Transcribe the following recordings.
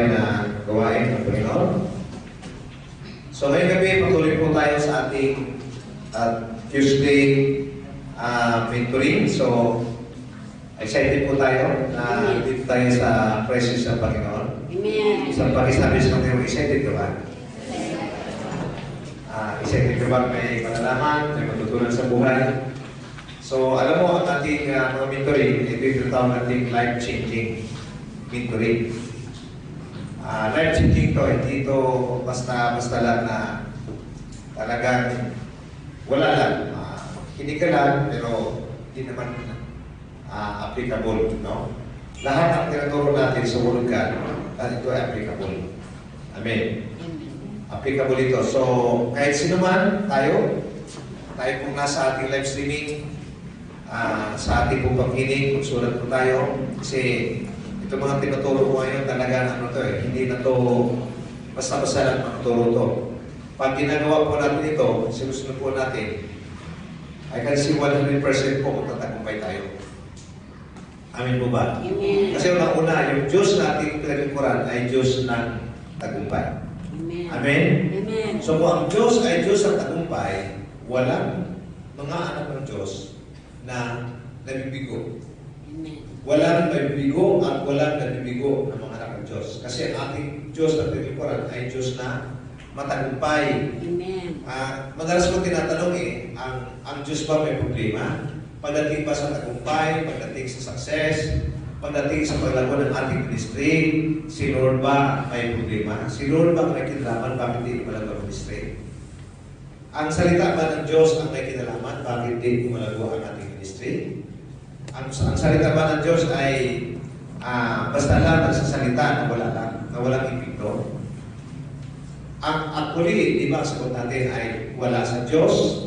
na gawain ng Panginoon. So ngayong gabi, patuloy po tayo sa ating Tuesday mentoring. So excited po tayo na dito tayo sa presence ng Panginoon. Amen. Sa pakisabi sa mga excited ka ba? Excited ka ba? May malalaman, may matutunan sa buhay. So alam mo, ang ating mga mentoring, ito yung tinatawag nating life-changing mentoring. Life-changing to, hindi ito basta lang na talagang wala lang. Hindi ka lang, pero hindi naman applicable, no? Lahat ng tinaturo natin sa Word of God, ito ay applicable. Amen. Applicable ito. So, kahit sino man tayo pong nasa ating live streaming, sa ating pong pagkinig, magsulat po tayo, kasi ito mga tinuturo ko ngayon talaga hindi na to basta-basta lang matuturo to. Pag ginagawa po natin ito, sinusunod po natin, I can see 100% po magtatagumpay tayo. Amin po ba? Amen. Kasi una, yung Diyos na ating pinagkukuran ay Diyos ng tagumpay. Amen. Amen? Amen. So kung ang Diyos ay Diyos ng tagumpay, walang mga anak ng Diyos na nabibigo. Amen. Walang nabibigo at walang nabibigo ng mga anak ng Diyos. Kasi ang ating Diyos na pinagkukuran ay Diyos na matagumpay. Amen. Madalas ko tinatanong ang Diyos ba may problema? Pagdating ba sa tagumpay, pagdating sa success, pagdating sa paglago ng ating ministry, si Lord ba may problema? Si Lord ba may kinalaman bakit hindi malago ang ministry? Ang salita ba ng Diyos ang may kinalaman bakit hindi malago ang ating ministry? Ang salita ba ng Diyos ay basta lang nagsasalita na walang epekto? Ang actually, di ba, ang sagot natin ay wala sa Diyos,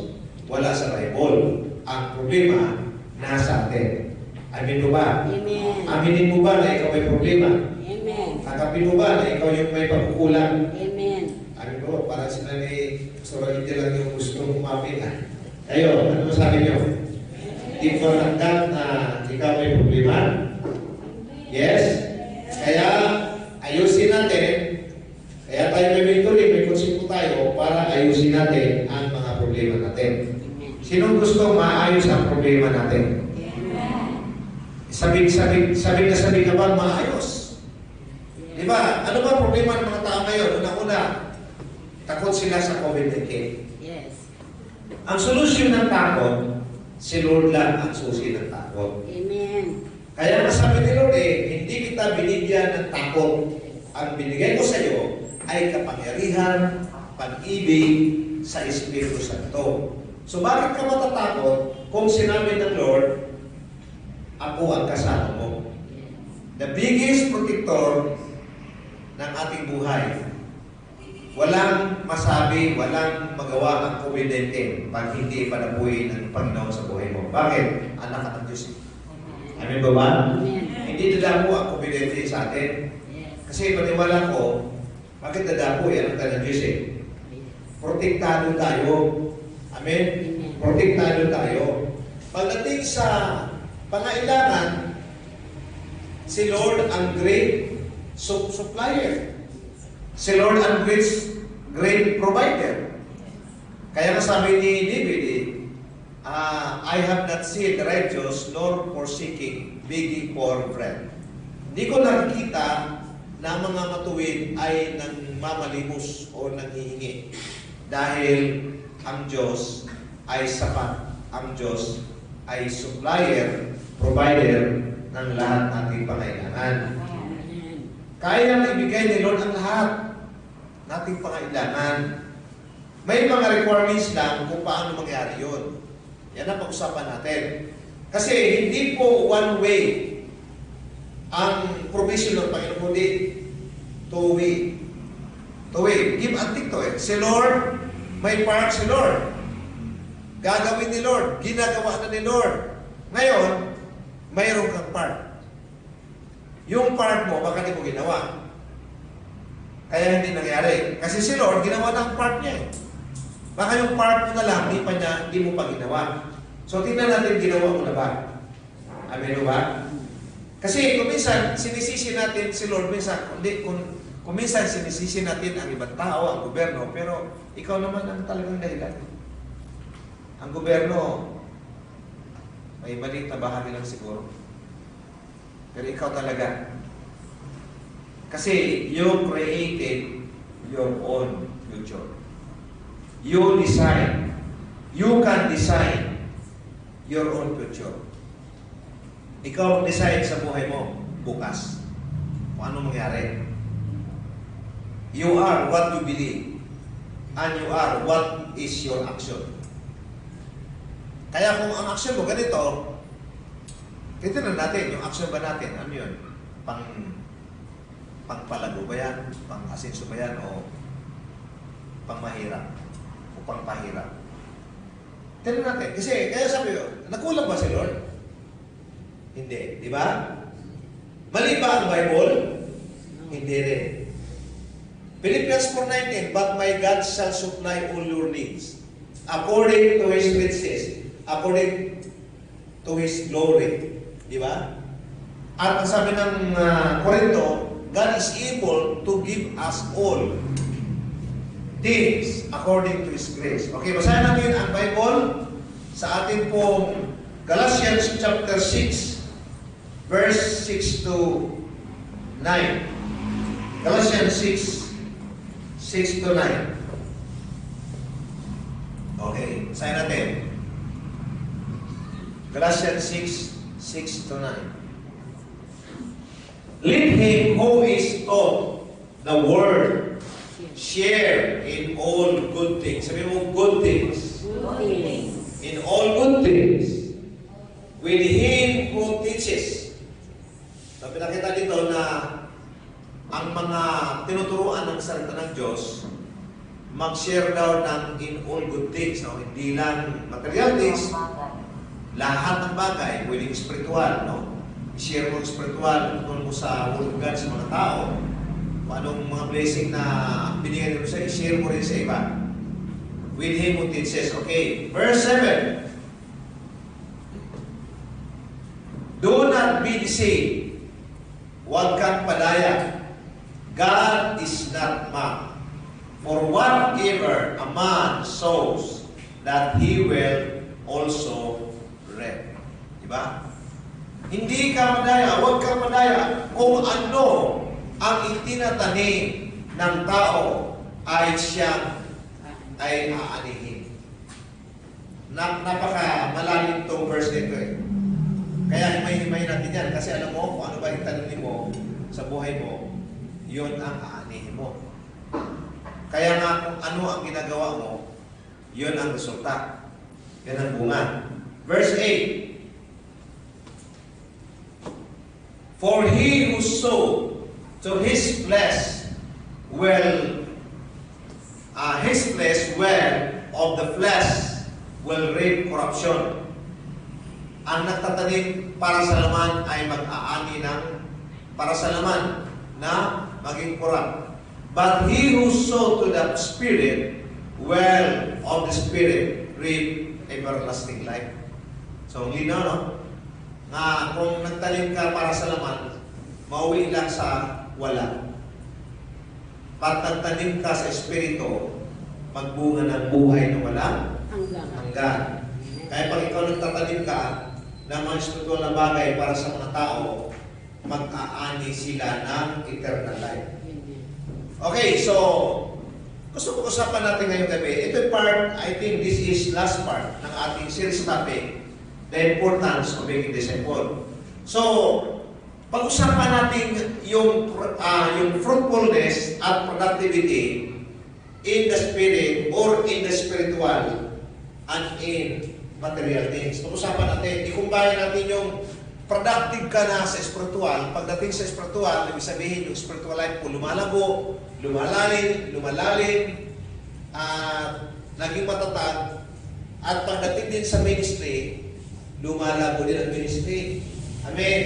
wala sa Bible. Ang problema, nasa atin. Amin mo ba? Amen. Aminin mo ba na ikaw may problema? Amen. Kakapin mo ba na ikaw yung may pagkukulang? Amen. Amin mo, parang sila ni Pastor hindi lang yung gusto umapin. Kayo, ano masabi nyo? Di ko nagkat na ikaw may problema? Yes? Kaya, ayusin natin. Kaya tayo may mentoring, may konsepto tayo para ayusin natin ang mga problema natin. Sinong gusto maayos ang problema natin? Sabi ka ba maayos? Di ba? Ano ba problema ng mga tao ngayon? Una-una, takot sila sa COVID-19. Yes. Ang solusyon ng takot, si Lord lang ang susi ng takot. Amen. Kaya nasabi ni Lord hindi kita binigyan ng takot. Ang binigay ko sa iyo ay kapangyarihan, pag-ibig sa Espiritu Santo. So bakit ka matatakot kung sinabi ng Lord, ako ang kasama mo? The biggest protector ng ating buhay. Walang masabi, walang magawa ang COVID-19 pag hindi panabuhin ng Panginoon sa buhay mo. Bakit? Anak ka ng Diyos. Amin ba ba? Amen. Hindi dadamo ang COVID-19 sa atin. Kasi maniwala ko, bakit dadamo yan ang ng Diyos Protektado tayo. Amen? Protektado tayo. Pagdating sa pangailangan, si Lord ang great supplier. Si Lord ang great provider. Kaya sabi ni David, I have not seen the righteous nor forsaking, begging for bread. Hindi ko nakikita na mga matuwid ay nangmamalimos o nanghihingi. Dahil ang Diyos ay sapat. Ang Diyos ay supplier, provider ng lahat nating pangailangan. Kaya na ibigay ni Lord ang lahat nating pangailangan. May mga requirements lang kung paano mangyari yun. Yan ang pag-usapan natin. Kasi hindi po one way ang provision ng Panginoon, kundi two way. Two way. Give and take to it. Si Lord, may part si Lord. Gagawin ni Lord. Ginagawa na ni Lord. Ngayon, mayroon kang part. Yung part mo, baka di mo ginawa. Kaya hindi nangyari. Kasi si Lord, ginawa na ang part niya. Baka yung part mo na lang, hindi mo pa ginawa. So, tingnan natin, ginawa mo na ba? Amen ba? Kasi kung minsan, sinisisi natin si Lord, minsan, kung Kung minsan sinisisi natin ang ibang tao, ang gobyerno, pero ikaw naman ang talagang dahilan. Ang gobyerno, may maliit na bahagi lang siguro. Pero ikaw talaga. Kasi you created your own future. You decide. You can decide your own future. Ikaw decide sa buhay mo bukas kung ano mangyari. You are what you believe. And you are what is your action. Kaya kung ang action mo ganito, titignan natin yung action ba natin. Ano yun? Pangpalago ba yan? Pang-asenso ba yan? O pangmahirap? O pangpahirap? Tignan natin. Kasi, kaya sabi ko, nakulang ba si Lord? Hindi. Di ba? Mali ba ang Bible? Hindi rin. Philippians 4:19, but my God shall supply all your needs according to His riches, according to His glory. Di ba? At ang sabi ng Korinto, God is able to give us all things according to His grace. Okay, basahin natin ang Bible sa ating pong Galatians chapter 6, verse 6 to 9. Galatians 6 to 9. Okay, basahin natin. Galatians 6 to 9. Let him who is taught the word share in all good things. Sabi mo, good things. Good things. In all good things. With him who teaches. So, pinakita dito na ang mga tinuturuan ng salita ng Diyos, mag-share daw ng in all good things. No? Hindi lang material things, lahat ng bagay, pwedeng spiritual. No? I-share mo spiritual, tutulong mo sa Word of God sa mga tao. Kung anong mga blessing na binigyan mo sa i-share mo rin sa iba. With him who teaches. Okay, verse 7. Do not be deceived. Huwag kang padaya. God is not mocked. For whatever a man sows, that he will also reap. Diba? Hindi ka madaya, huwag kang madaya kung ano ang itinatanim ng tao ay siyang ay aanihin. Napaka malalim itong verse nito eh. Kaya himay-himay natin yan kasi alam mo kung ano ba itatanim mo sa buhay mo, yun ang aanihin mo. Kaya nga kung ano ang ginagawa mo, yun ang resulta. Yan ang bunga. Verse 8. For he who sowed to his flesh will of the flesh will reap corruption. Ang nagtatanim para sa laman ay mag-aani ng para sa laman na maging corrupt. But he who sowed to the Spirit will of the Spirit reap everlasting life. So, linaw, no? Nga kung nagtanim ka para sa laman, mauwi lang sa wala. Pag nagtanim ka sa Espiritu, magbunga ng buhay na wala hanggan. Kaya pag ikaw nagtatanim ka ng mga espiritual na bagay para sa mga tao, mag-aani sila ng eternal life. Okay, so gusto ko usapan natin ngayong gabi. Ito part, I think this is last part ng ating series topic, the importance of being a disciple. So, pag-usapan natin yung fruitfulness at productivity in the spirit or in the spiritual and in material things. Pag-usapan natin, i-combine natin yung productive ka na sa spiritual. Pagdating sa spiritual, ibig sabihin yung spiritual life po lumalago, lumalalim, naging matatag. At pagdating din sa ministry, lumalago din ang ministry. Amen.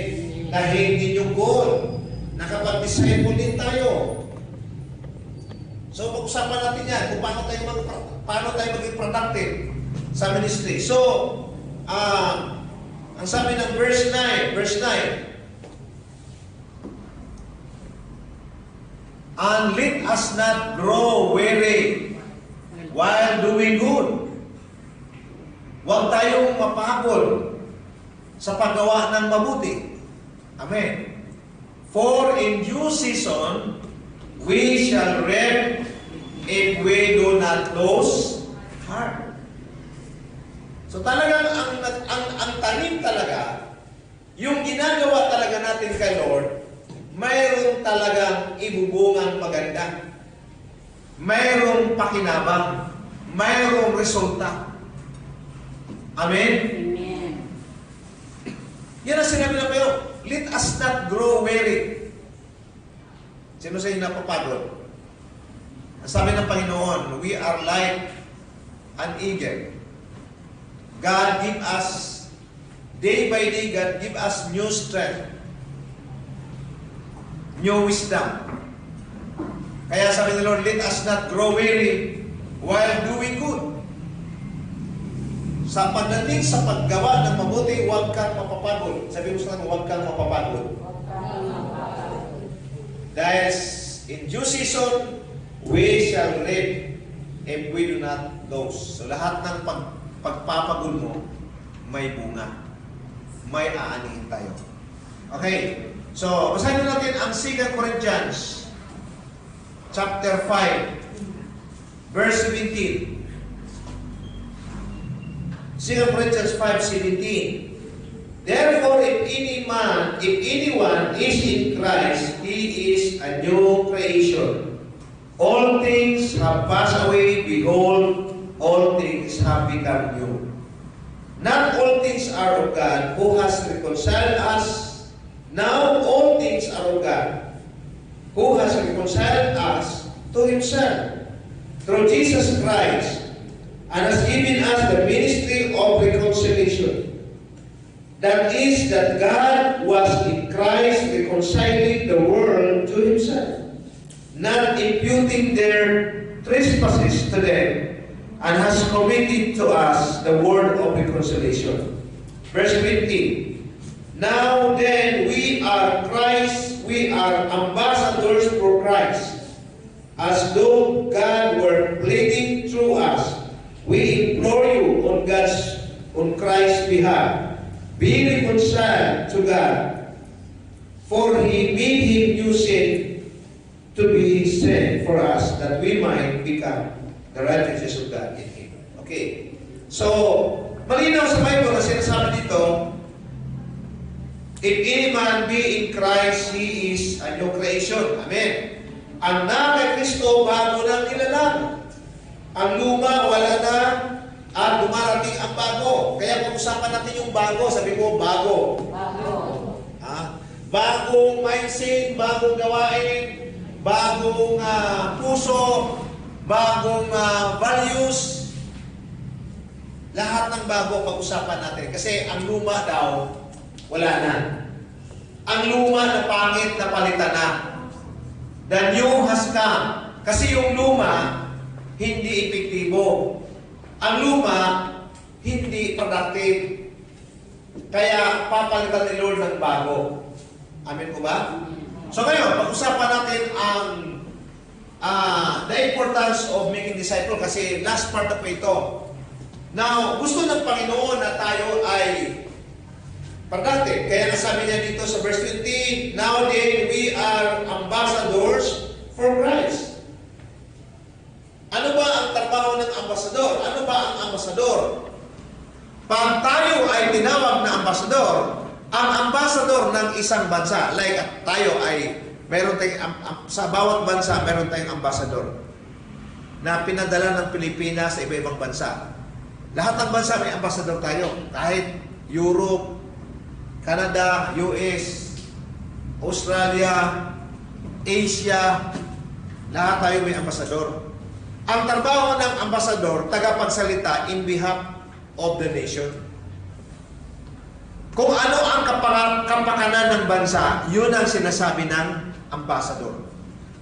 Dahil din yung goal, nakapag-disciple din tayo. So, pag-usapan natin yan kung paano tayo maging productive sa ministry. So, ang sabi ng verse 9, And let us not grow weary while doing good. Huwag tayong mapagod sa paggawa ng mabuti. Amen. For in due season, we shall reap if we do not lose heart. So talagang ang tanim talaga, yung ginagawa talaga natin kay Lord, mayroong talagang ibubungang maganda. Mayroong pakinabang. Mayroong resulta. Amen? Amen. Yan ang sinabi na kayo, let us not grow weary. Sino sa inyo napapagod? Ang sabi ng Panginoon, we are like an eagle. God give us, day by day, God give us new strength, new wisdom. Kaya sabi ng Lord, let us not grow weary while doing good. Sa pagdating sa paggawa ng mabuti, huwag kang mapapagod. Sabi mo sa kanya, huwag kang mapapagod. Dahil in due season, we shall reap if we do not lose. So lahat ng pagpapagod mo, may bunga. May aanihin tayo. Okay. So, basahin natin ang 2 Corinthians chapter 5 verse 17. 2 Corinthians 5:17. Therefore, if anyone is in Christ, he is a new creation. All things have passed away, behold, all things have become new. Not all things are of God, who has reconciled us. Now all things are of God, who has reconciled us to Himself through Jesus Christ, and has given us the ministry of reconciliation. That is, that God was in Christ reconciling the world to Himself, not imputing their trespasses to them, and has committed to us the word of reconciliation. Verse 15. Now then, we are ambassadors for Christ, as though God were pleading through us. We implore you on Christ's behalf, be reconciled to God, for He made Him new sin to be sin for us, that we might become the righteousness of God in Him. Okay. So, malinaw sa Bible na sinasabi dito, if any man be in Christ, he is a new creation. Amen. Ang na kay Kristo, bago nang nilalang. Ang luma, wala na, at dumarating ang bago. Kaya pag-usapan natin yung bago, sabi mo, bago. Bago. Bagong mindset, bagong gawain, bagong puso, bagong values. Lahat ng bago pag-usapan natin. Kasi ang luma daw, wala na. Ang luma na pangit na palitan na. The new has come. Kasi yung luma, hindi epektibo. Ang luma, hindi productive. Kaya papalitan ni Lord ng bago. Amen po ba? So ngayon, pag-usapan natin ang the importance of making disciple kasi last part na po ito. Now, gusto ng Panginoon na tayo ay productive. Kaya nasabi niya dito sa verse 20, now then we are ambassadors for Christ. Ano ba ang trabaho ng ambasador? Ano ba ang ambasador? Pag tayo ay tinawag na ambasador, ang ambasador ng isang bansa, like tayo ay meron tayong, sa bawat bansa meron tayong ambasador na pinadala ng Pilipinas sa iba-ibang bansa. Lahat ng bansa may ambasador tayo. Kahit Europe, Canada, US, Australia, Asia, lahat tayo may ambasador. Ang trabaho ng ambasador, tagapagsalita in behalf of the nation. Kung ano ang kapakanan ng bansa, yun ang sinasabi ng ambasador.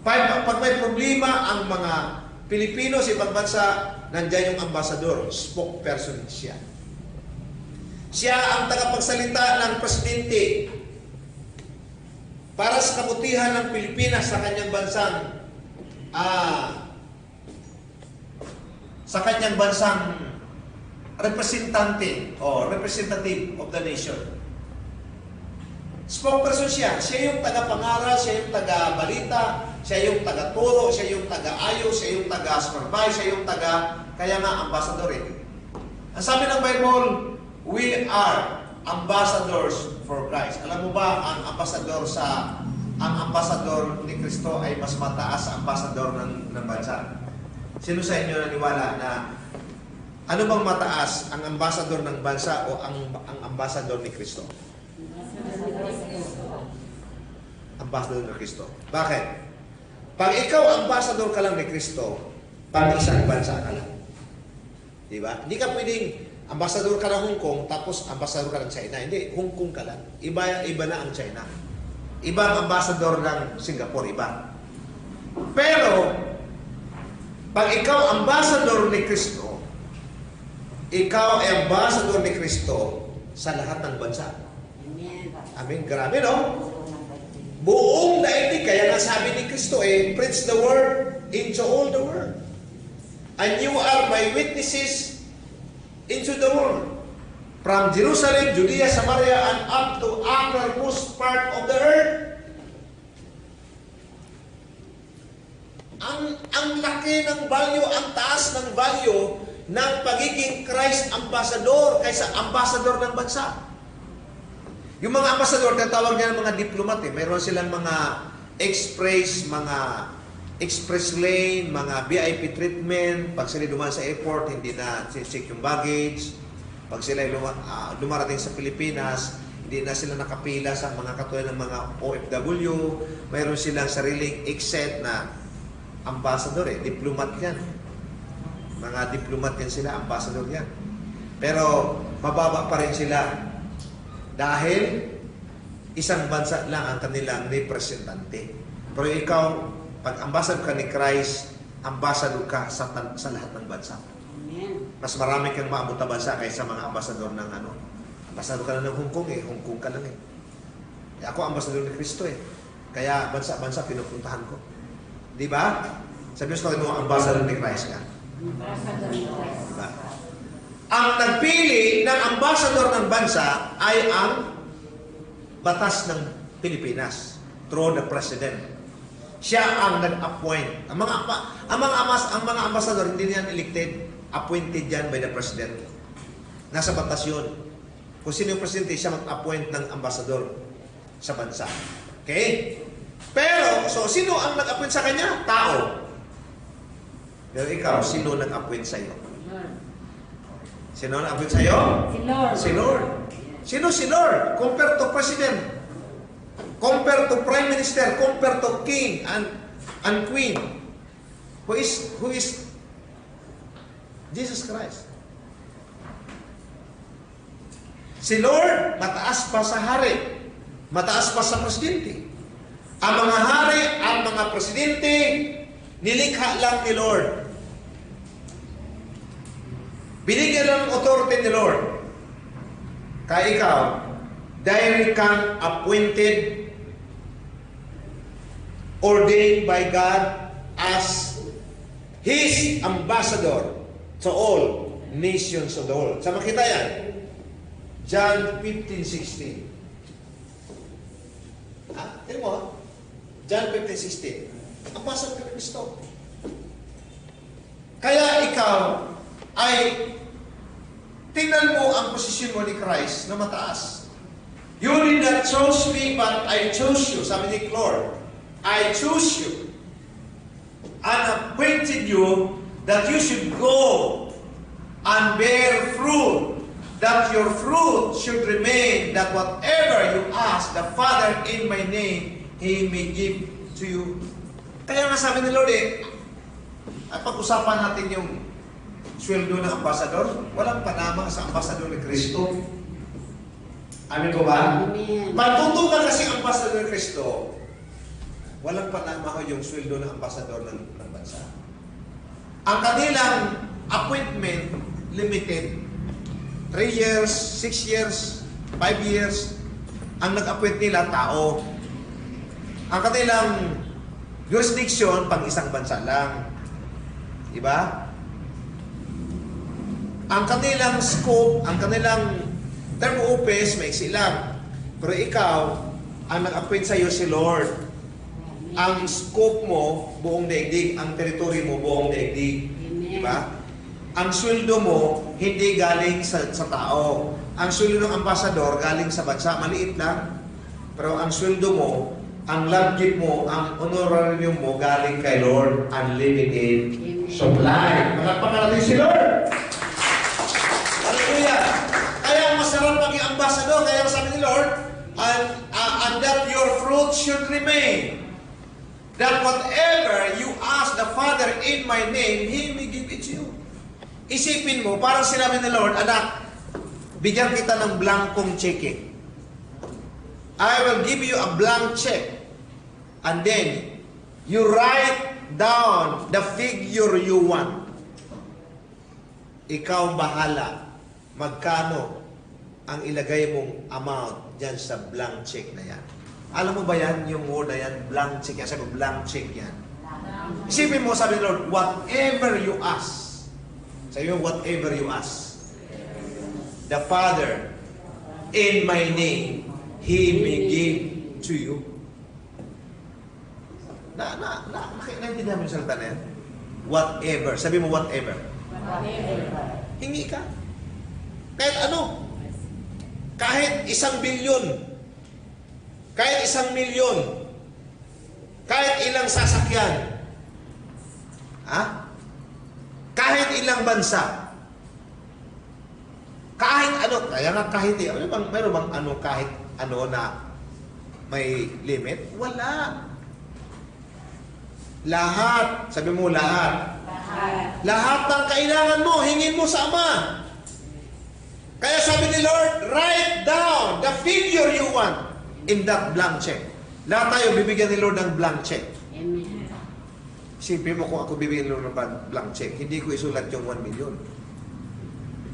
Pag may problema ang mga Pilipino sa ibang bansa, nandiyan yung ambasador, spokesperson siya. Siya ang tagapagsalita ng presidente para sa kabutihan ng Pilipinas sa kanyang bansang sa kanyang bansang representative of the nation. Spokesperson siya. Siya yung taga-pangaral, siya yung taga-balita, siya yung taga-turo, siya yung taga-ayos, siya yung taga-supervise, siya yung kaya nga, ambassador eh. Ang sabi ng Bible, we are ambassadors for Christ. Alam mo ba, ang ambassador ni Kristo ay mas mataas sa ambassador ng bansa. Sino sa inyo naniwala na ano bang mataas, ang ambassador ng bansa o ang ambassador ni Kristo? Ambassador ni Kristo. Bakit? Pag ikaw ambassador ka lang ni Kristo, pag isang bansa ka lang. Diba? Hindi ka pwedeng ambassador ka ng Hong Kong tapos ambassador ka ng China. Hindi, Hong Kong ka lang. Iba na ang China. Iba ang ambassador ng Singapore, iba. Pero, pag ikaw ambassador ni Kristo, ikaw ay ambassador ni Kristo sa lahat ng bansa. Amen. Grabe, no? Buong daigdig, kaya nga sabi ni Kristo preach the word into all the world. And you are my witnesses into the world. From Jerusalem, Judea, Samaria, and up to uttermost part of the earth. Ang laki ng value, ang taas ng value ng pagiging Christ ambassador kaysa ambassador ng bansa. Yung mga ambassador, tatawag niya ng mga diplomat Mayroon silang mga express lane, mga VIP treatment. Pag sila dumaan sa airport, hindi na check yung baggage. Pag sila dumarating sa Pilipinas, hindi na sila nakapila sa mga katulad ng mga OFW. Mayroon silang sariling exit na ambassador diplomat yan. Mga diplomat yan sila, ambassador yan. Pero mababa pa rin sila dahil isang bansa lang ang kanilang representante. Pero ikaw, pag ambassador ka ni Christ, ambassador ka sa lahat ng bansa. Amen. Mas marami kang maabot na bansa kaysa mga ambassador ng ambassador ka na ng Hong Kong Hong Kong ka lang Ako ambassador ni Kristo Kaya bansa-bansa pinupuntahan ko. Di ba? Sabi ko mo, ambassador ni Christ ka. Diba? Ang nagpili ng ambassador ng bansa ay ang batas ng Pilipinas through the President. Siya ang nag-appoint. Ang mga ambassador hindi niyan elected, appointed yan by the President. Nasa batas yun. Kung sino yung Presidente, siya mag-appoint ng ambassador sa bansa. Okay? Pero, sino ang nag-appoint sa kanya? Tao. Pero ikaw, sino nag-appoint sa iyo? Sino nag-appoint sa iyo? Si Lord. Sino si Lord? Compare to President. Compare to Prime Minister. Compare to King and Queen. Who is Jesus Christ. Si Lord, mataas pa sa hari. Mataas pa sa presidente. Ang mga hari, ang mga presidente, nilikha lang ni Lord. Binigyan lang ng authority ni Lord. Kaya ikaw, dahil kang appointed, ordained by God as His ambassador to all nations of the world. Sa makita yan, John 15:16. Tingnan mo, John 15:16. Ambassador ka ng Kristo. Kaya ikaw ay tingnan mo ang posisyon mo ni Christ na mataas. You did not choose me, but I chose you. Sabi ni Lord, I choose you and appointed you that you should go and bear fruit, that your fruit should remain, that whatever you ask the Father in my name, He may give to you. Kaya nga sabi ni Lord at pag-usapan natin yung sweldo ng ambassador, walang panama sa ambassador ni Kristo. Amin ko ba? Amen. Pagtuto ka kasi ambassador ni Kristo, walang panama yung sweldo ng ambassador ng bansa. Ang kanilang appointment, limited. 3 years, 6 years, 5 years. Ang nag-appoint nila, tao. Ang kanilang Jurisdiction, pang isang bansa lang. Diba? Ang kanilang scope, ang kanilang term of office, may lang. Pero ikaw, ang nag-appoint sa iyo si Lord. Ang scope mo, buong daigdig. Ang territory mo, buong daigdig. Diba? Ang sweldo mo, hindi galing sa tao. Ang sweldo ng ambasador, galing sa bansa. Maliit lang. Pero ang sweldo mo, ang love gift mo, ang honorarium mo, galing kay Lord. Unlimited supply. Malagpakan natin si Lord. Hallelujah. Kaya masarap maging ambassador. Kaya sabi ni Lord, and that your fruit should remain. That whatever you ask the Father in my name, He may give it to you. Isipin mo, parang sinabi ni Lord, anak, bigyan kita ng blankong cheque. I will give you a blank check. And then, you write down the figure you want. Ikaw bahala. Magkano ang ilagay mong amount dyan sa blank check na yan. Alam mo ba yan, yung word na yan, blank check yan. Sabi ko, blank check yan. Isipin mo, sabi ni Lord, whatever you ask. Sabi mo, whatever you ask. The Father, in my name, He may give to you. Naintindihan mo yung salita na yan? Whatever. Sabi mo, whatever. Hingi ka. Kahit ano. Kahit 1 bilyon. Kahit 1 milyon. Kahit ilang sasakyan. Ha? Kahit ilang bansa. Kahit ano. Kaya nga kahit meron bang ano kahit ano na may limit? Wala. Lahat. Sabi mo lahat. Lahat ng kailangan mo, hingin mo sa Ama. Kaya sabi ni Lord, write down the figure you want in that blank check. Lahat tayo bibigyan ni Lord ng blank check. Amen. Siyempre mo kung ako bibigyan ni Lord ng blank check, hindi ko isulat yung 1 million.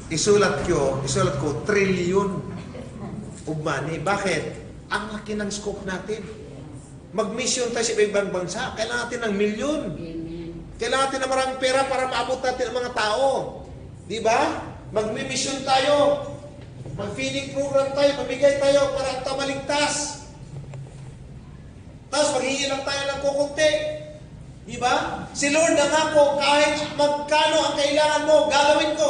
Isulat ko trillion of money. Bakit? Ang laki ng scope natin. Mag-mission tayo sa ibang bansa, kailangan natin ng milyon. Amen. Kailangan natin ng maraming pera para maabot natin ang mga tao. Di ba? Mag-mission tayo. Mag-feeding program tayo. Mabigay tayo para tayo maligtas. Tapos maghingi lang tayo ng kukunti. Di ba? Si Lord nangako, kahit magkano ang kailangan mo, gagawin ko.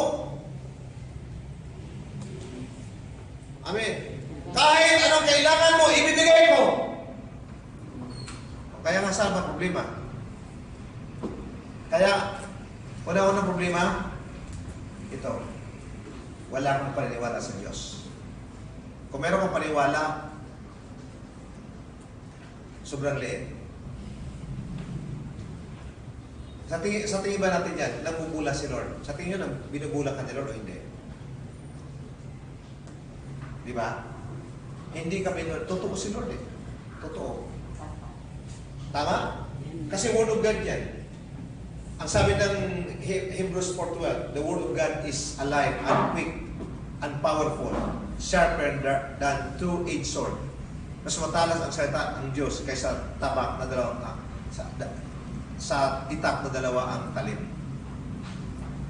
Amen. Kahit anong kailangan mo, ibibigay ko. Kaya nga saan ang problema? Kaya, una-unang problema, ito, wala kang paniniwala sa Diyos. Kung meron kang paniniwala, sobrang liit. Sa tingin ba natin yan, nabubula si Lord? Sa tingin nyo, binubula ka ni Lord o hindi? Di ba? Hindi kami, totoo si Lord eh. Totoo. Tama? Kasi Word of God yan. Ang sabi ng Hebrews 4:12, the Word of God is alive and quick and powerful, sharper than two-edged sword. Mas matalas ang salita ng Diyos kaysa tabak na dalawa sa itak na dalawa ang talim.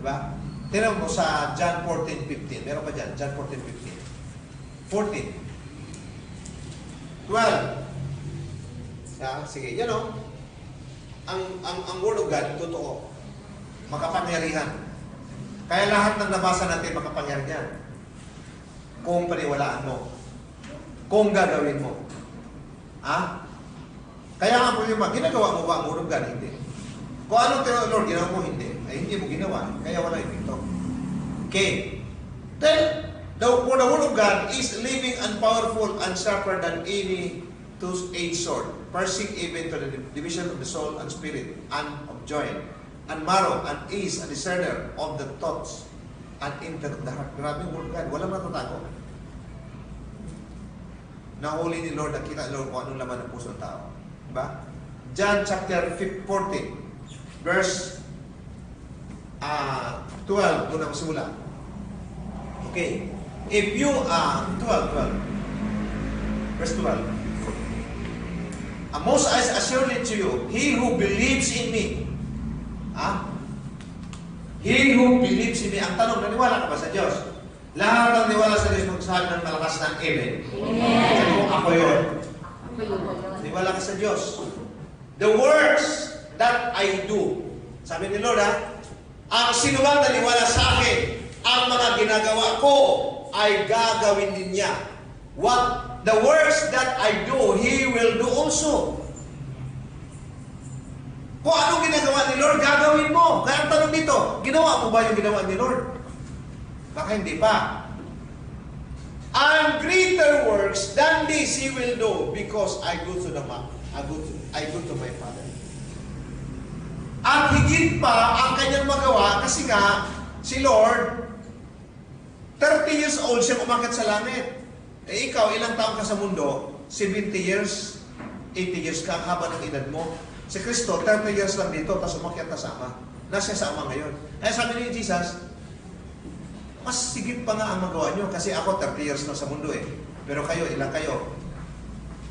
Diba? Tingnan mo sa John 14:15. Meron pa dyan? John 14:15. 14. 12. Sige, yan o. Ang Word of God, totoo. Makapangyarihan. Kaya lahat ng nabasa natin makapangyarihan. Kung paniwalaan mo. Kung gagawin mo. Ha? Kaya nga po yung ginagawa mo ba ang Word of God? Hindi. Kung anong tinawag Lord, ginawa mo, hindi. Ay, hindi mo ginawa. Kaya wala ito. Okay. Then, the Word of God is living and powerful and sharper than any two-edged sword, piercing even to the division of the soul and spirit, and of joint, and marrow, and is a discerner of the thoughts and intent of the heart. Grabe Word of God. Walang matatago. Nahuli ni Lord, nakita ni Lord kung anong laman ng puso ng tao. Diba? John chapter 14, verse 12, doon ang simula. Okay. If you, 12, verse 12. most assuredly to you, he who believes in me, he who believes in me, ang tanong, naniwala ka ba sa Diyos? Lahat ng niwala sa Diyos magsasabi ng malakas ng Amen. Sabi mo, ako yun. Niwala ka sa Diyos. The works that I do. Sabi ni Lord, ang sino bang naniwala sa akin, ang mga ginagawa ko ay gagawin din niya. What the works that I do, He will do also. Kung anong ginagawa ni Lord, gagawin mo. Kaya ang tanong dito, ginawa mo ba yung ginawa ni Lord? Baka hindi pa. And greater works than this He will do because I go to my Father. At higit pa ang kanyang magawa kasi nga si Lord 30 years old siya umakyat sa langit. Eh ikaw, ilang taon ka sa mundo? 70 years, 80 years ka, haba ng edad mo. Si Kristo, 30 years lang dito, tapos umakyat na sa Ama. Nasa sa Ama ngayon. Kaya sabi ni Jesus, mas sigit pa nga ang magawa nyo kasi ako 30 years na sa mundo eh. Pero kayo, ilang kayo?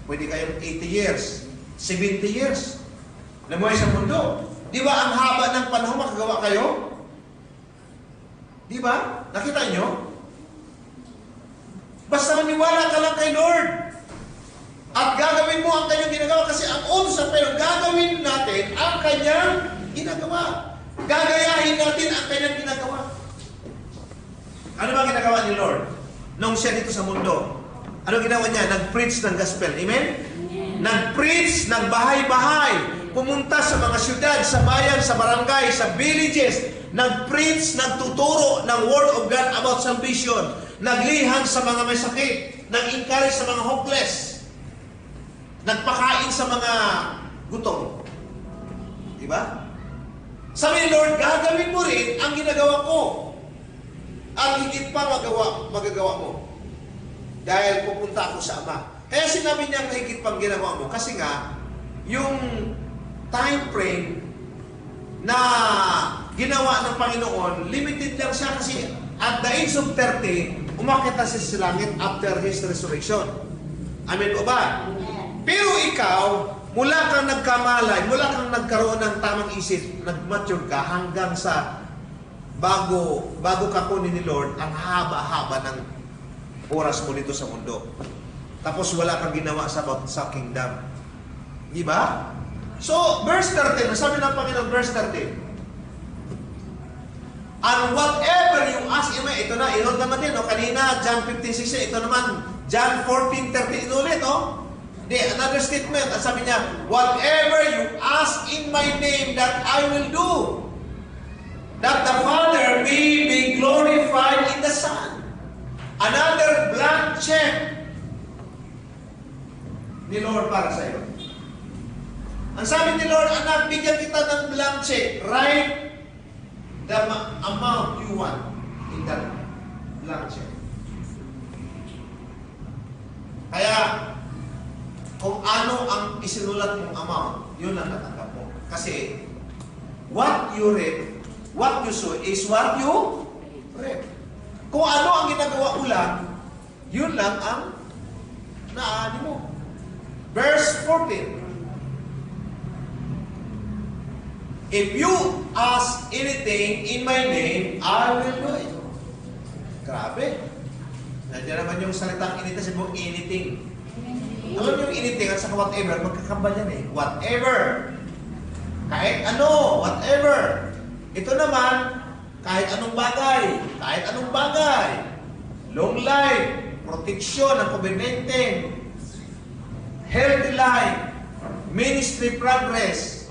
Pwede kayong 80 years, 70 years. Namuhay sa mundo. Di ba ang haba ng panahon makagawa kayo? Di ba? Nakita nyo? Basta maniwala ka lang kay Lord. At gagawin mo ang kanyang ginagawa kasi ang utos sa pero gagawin natin ang kanyang ginagawa. Gagayahin natin ang kanyang ginagawa. Ano ba ginagawa ni Lord? Nung siya dito sa mundo, ano ginawa niya? Nag-preach ng gospel. Amen? Nag-preach ng bahay-bahay. Pumunta sa mga syudad, sa bayan, sa barangay, sa villages. Nag-preach, nagtuturo ng Word of God about salvation. Naglihan sa mga may sakit. Nag-encourage sa mga hopeless. Nagpakain sa mga gutom. Diba? Sabi ni Lord, gagawin mo rin ang ginagawa ko. Ang higit pa magagawa mo. Dahil pupunta ako sa Ama. Kaya sinabi niya ang higit pang ginagawa mo. Kasi nga, yung time frame na ginawa ng Panginoon, limited lang siya kasi at the age of 30, umakyat na siya sa langit after His resurrection. Amen o ba? Pero ikaw, mula kang nagkamalay, mula kang nagkaroon ng tamang isip, nag-mature ka hanggang sa bago ka kunin ni Lord, ang haba-haba ng oras mo dito sa mundo. Tapos wala kang ginawa sa kingdom. Di ba? So, verse 13, sabi ng Panginoon, verse 13, and whatever you ask Him, ito na, ihold naman din, kanina, John 15:16, ito naman, John 14:13, inulit, another statement, at sabi niya, whatever you ask in my name, that I will do, that the Father may be glorified in the Son. Another blank check ni Lord para sa iyo. Ang sabi ni Lord, anak, bigyan kita ng blank check. Write the amount you want in that blank check. Kaya, kung ano ang isinulat mong amount, yun ang natanggap mo. Kasi, what you reap, what you sow is what you reap. Kung ano ang ginagawa mo lang, yun lang ang naani mo. Verse 14. If you ask anything in my name, I will do it. Grabe. Nandiyan naman yung salitang anything, sabi mo anything. Alam niyo yung anything at saka whatever, magkakambal yan eh. Whatever. Kahit ano, whatever. Ito naman, kahit anong bagay. Kahit anong bagay. Long life, protection ng COVID-19, healthy life, ministry progress,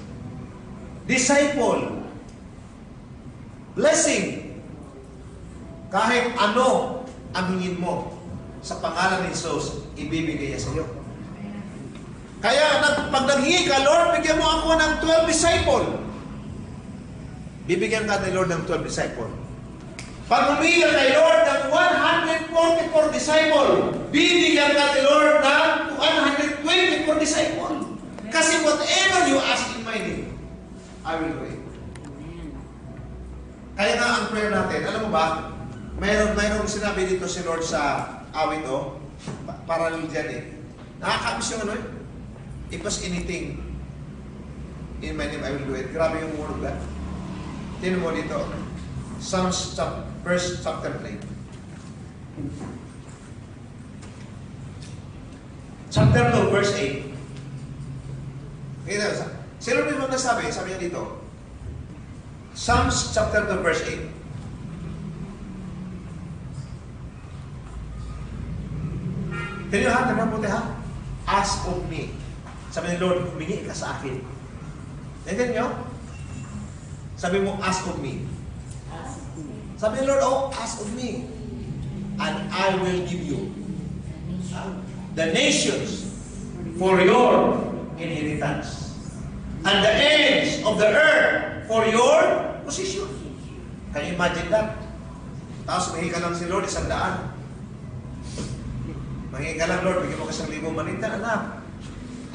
disciple, blessing. Kahit ano ang hingin mo sa pangalan ni Jesus, ibibigay niya sa iyo. Kaya pag naghingi ka, Lord, bigyan mo ako ng 12 disciple. Bibigyan ka ni Lord ng 12 disciple. Pag humingi ka kay Lord ng 144 disciple, bibigyan ka ni Lord ng 124 disciple. Kasi whatever you ask in my name, I will do it. Kaya nga ang prayer natin, alam mo ba, mayroong sinabi dito si Lord sa awit parallel dyan eh. Nakakabis yung ano eh. If there's anything in my name, I will do it. Grabe yung word of God. Tingnan mo dito. Psalms verse chapter 3. Chapter 2, verse 8. Sino rin mo nasabi? Sabi niya dito. Psalms chapter 2, verse 8. Tingnan nyo ha, tingnan mo ha. Ask of me. Sabi ni Lord, humingi ka sa akin. Tingnan nyo? Sabi mo, ask of me. Sabi ni Lord, oh, ask of me. And I will give you the nations for your inheritance. And the ends of the earth for your possession. Can you imagine that? Tapos mahingi ka lang si Lord 100. Mahingi ka lang, Lord, bigyan mo ka 1,000 manita, anak.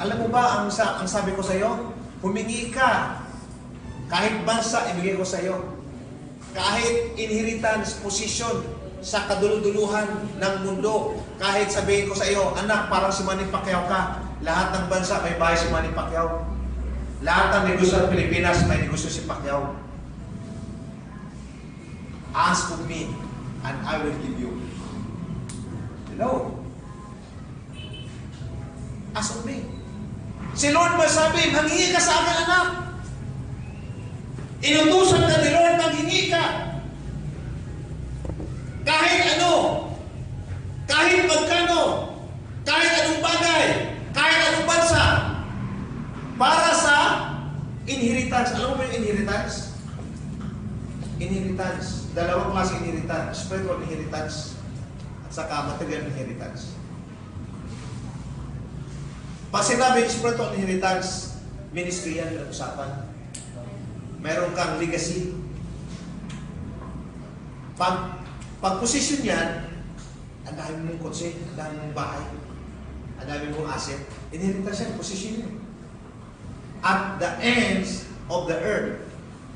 Alam mo ba, ang sabi ko sa iyo, humingi ka. Kahit bansa, ibigay ko sa iyo. Kahit inheritance, position, sa kaduluduluhan ng mundo. Kahit sabihin ko sa iyo, anak, parang si Manny Pacquiao ka. Lahat ng bansa may bahay si Manny Pacquiao. Lahat ng negosyo ng Pilipinas may negosyo si Pacquiao. Ask of me, and I will give you. Hello? Ask of me. Si Lord masabi, manghingi ka sa akin, anak. Inutusan ka ni Lord, manghingi ka. Kahit ano, kahit magkano, kahit anong bagay, kahit anong bansa, para sa inheritance. Alam mo ba yung inheritance? Inheritance. Dalawang klase inheritance. Spiritual inheritance at saka material inheritance. Pag sinabi spiritual inheritance, ministry yan ang usapan. Meron kang legacy. Pag position yan, ang dami mong kotse, ang dami mong bahay, ang dami mong asset. Inheritance yan, position yan. At the ends of the earth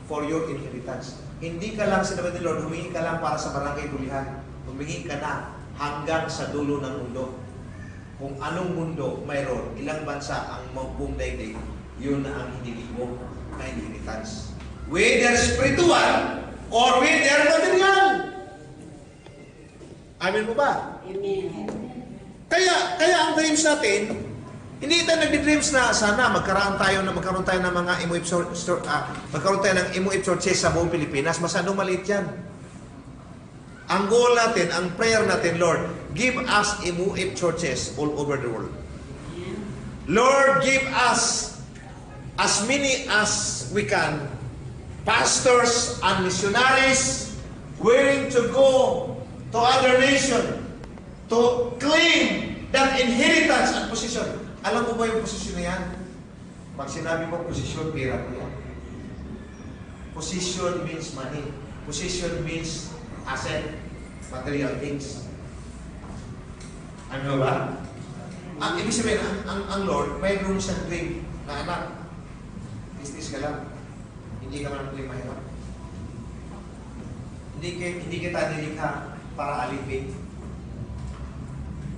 for your inheritance. Hindi ka lang, sinabi ni Lord, humingi ka lang para sa barangay Bulihan. Humingi ka na hanggang sa dulo ng mundo. Kung anong mundo mayroon, ilang bansa ang buong daigdig, yun na ang hinili mo na inheritance. Whether spiritual or whether material. Amen mo ba? Amen. Kaya ang dreams natin, hindi tayo nagdi-dreams na sana magkaroon tayo ng mga magkaroon tayo ng MOF churches sa buong Pilipinas. Masyadong maliit yan. Ang goal natin, ang prayer natin, Lord, give us MOF churches all over the world. Lord, give us as many as we can, pastors and missionaries willing to go to other nation to claim that inheritance and position. Alam mo ba yung position na yan? Pag sinabi mo position, pera ko yan. Position means money. Position means asset, material things. Ano ba? Ang ibig sabihin, ang Lord, mayroon siyang dream na anak, business ka lang. Hindi ka man mahirap. Hindi kita nilikha para alipin.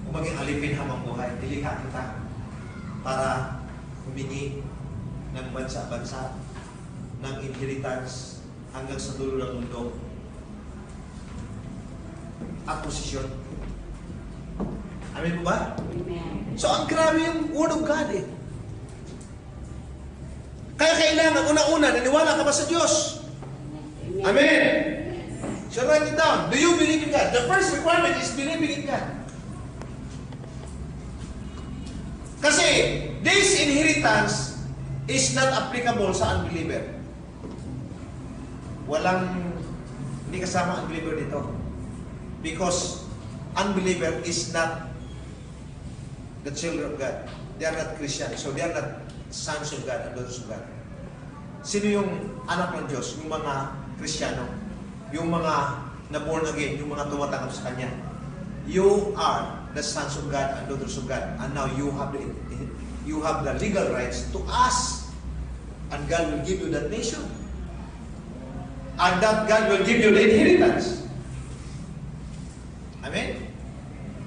Kung maging alipin habang buhay, nilikha kita para humingi ng bansa-bansa, ng inheritance hanggang sa dulo ng mundo at posisyon. Amen po ba? Amen. So, ang grabe yung Word of God eh. Kaya kailangan, una-una, naniwala ka ba sa Diyos? Amen. So, write it down. Do you believe in God? The first requirement is believing in God. Kasi, this inheritance is not applicable sa unbeliever. Hindi kasama unbeliever dito. Because unbeliever is not the children of God. They are not Christians. So they are not sons of God and daughters of God. Sino yung anak ng Diyos? Yung mga Kristiyano. Yung mga na-born again. Yung mga tumatanggap sa Kanya. You are the sons of God and daughters of God. And now you have the legal rights to ask. And God will give you that nation. And that God will give you the inheritance. Amen?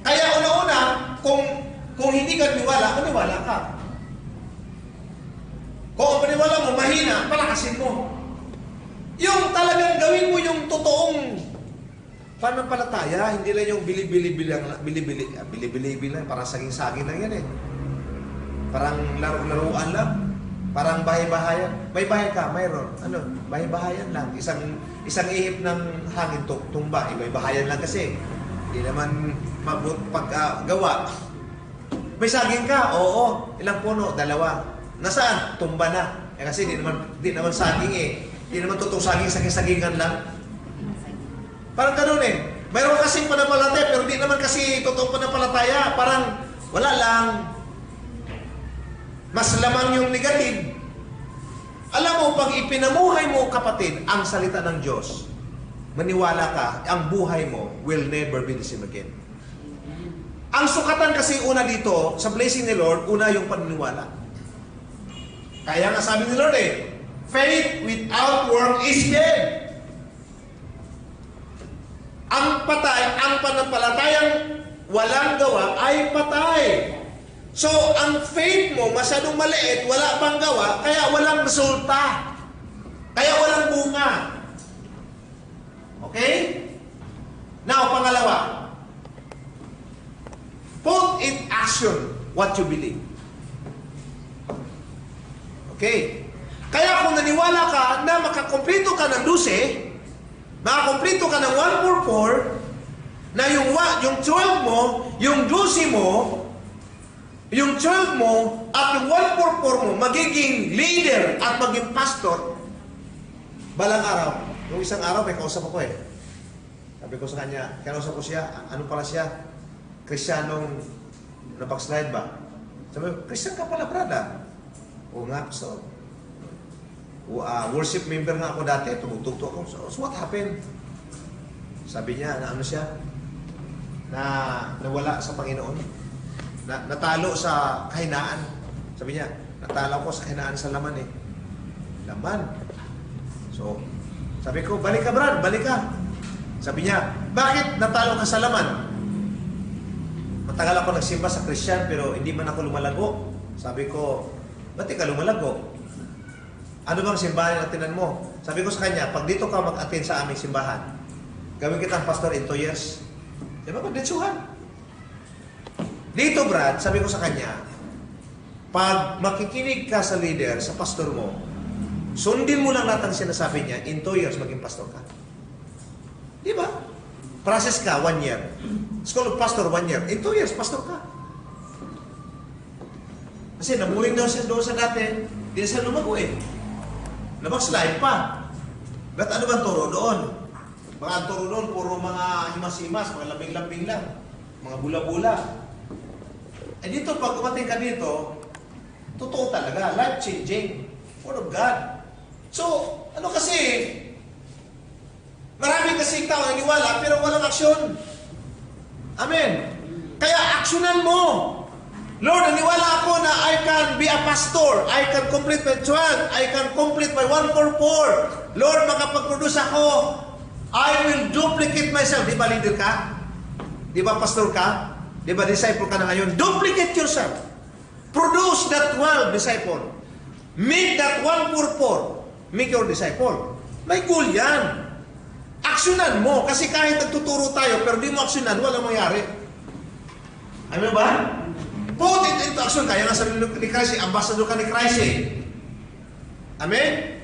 Kaya una-una, kung hindi ka maniwala ka. Kung ang paniniwala mo mahina, palakasin mo. Yung talagang gawin mo yung totoong pananampalataya, hindi lang yung bili-bili lang, parang saging-saging lang yan eh. Parang laro-laruan lang. Parang bahay-bahayan. May bahay ka, mayroon. Ano? Bahay-bahayan lang. Isang ihip ng hangin tumba. Bahay-bahayan lang kasi. Hindi naman paggawa. May saging ka? Oo. Ilang puno? 2. Nasaan? Tumba na. Kasi di naman saging eh. Di naman totoong saging-sagingan lang. Parang ganun eh. Mayroon kasing panampalataya, pero di naman kasi totoong panampalataya. Parang wala lang. Mas lamang yung negative. Alam mo, pag ipinamuhay mo, kapatid, ang salita ng Diyos, maniwala ka, ang buhay mo will never be the same again. Ang sukatan kasi una dito, sa blessing ni Lord, una yung paniniwala. Kaya nga sabi ni Lord eh, faith without work is dead. Ang patay, ang panampalatayang walang gawa ay patay. So, ang faith mo masyadong maliit, wala pang gawa, kaya walang resulta. Kaya walang bunga. Okay? Now, pangalawa. Put in action what you believe. Okay? Kaya kung naniwala ka na makakomplito ka ng 12, makakomplito ka ng 144, na yung 12 mo, yung 12 mo, yung 12 mo at yung 144 mo magiging leader at maging pastor, balang araw. Yung isang araw may kausap ako eh. Sabi ko sa kanya, kausap ko siya, ano pala siya? Kristiyanong na-backslide ba? Sabi ko, Christian ka pala, brada. Oo nga, so worship member nga ako dati, tumutugtog ako. So what happened? Sabi niya, na ano siya? Na nawala sa Panginoon. Natalo sa kahinaan. Sabi niya, natalo ko sa kahinaan sa laman eh. Laman. So, sabi ko, balik ka Brad, balik ka. Sabi niya, bakit natalo ka sa laman? Matagal ako nagsimba sa Christian pero hindi man ako lumalago. Sabi ko, ba't ka lumalago? Ano bang simbahan na tinan mo? Sabi ko sa kanya, pag dito ka mag-attend sa aming simbahan, gawin kitang pastor in 2 years. Di ba? Pagditsuhan. Dito, Brad, sabi ko sa kanya, pag makikinig ka sa leader, sa pastor mo, sundin mo lang natin sinasabi niya, in 2 years, maging pastor ka. Di ba? Process ka, 1 year. School of pastor, 1 year. In 2 years, pastor ka. Kasi namuling daw siya doon sa dati, hindi siya lumago eh. Nabag-slide pa. Ba't ano ba turo doon? Mga ang turo doon, puro mga himas-himas, mga lambing-lambing lang. Mga bula-bula. Eh dito, pag umating ka dito, totoo talaga, life-changing. Word of God. So, ano kasi, marami kasi tao naniwala, pero walang aksyon. Amen. Kaya aksyonan mo. Lord, naniwala ako na I can be a pastor. I can complete my 12. I can complete my 144. Lord, makapag-produce ako. I will duplicate myself. Di ba leader ka? Di ba pastor ka? Di ba disciple ka na ngayon? Duplicate yourself. Produce that 12 disciple. Make that 144. Make your disciple. May goal yan. Aksyonan mo. Kasi kahit nagtuturo tayo, pero di mo aksyonan, walang mangyari. Ano ba? Put it into action. Kaya nga sabi ni Christ, ambassador ka ni Christ eh. Amen?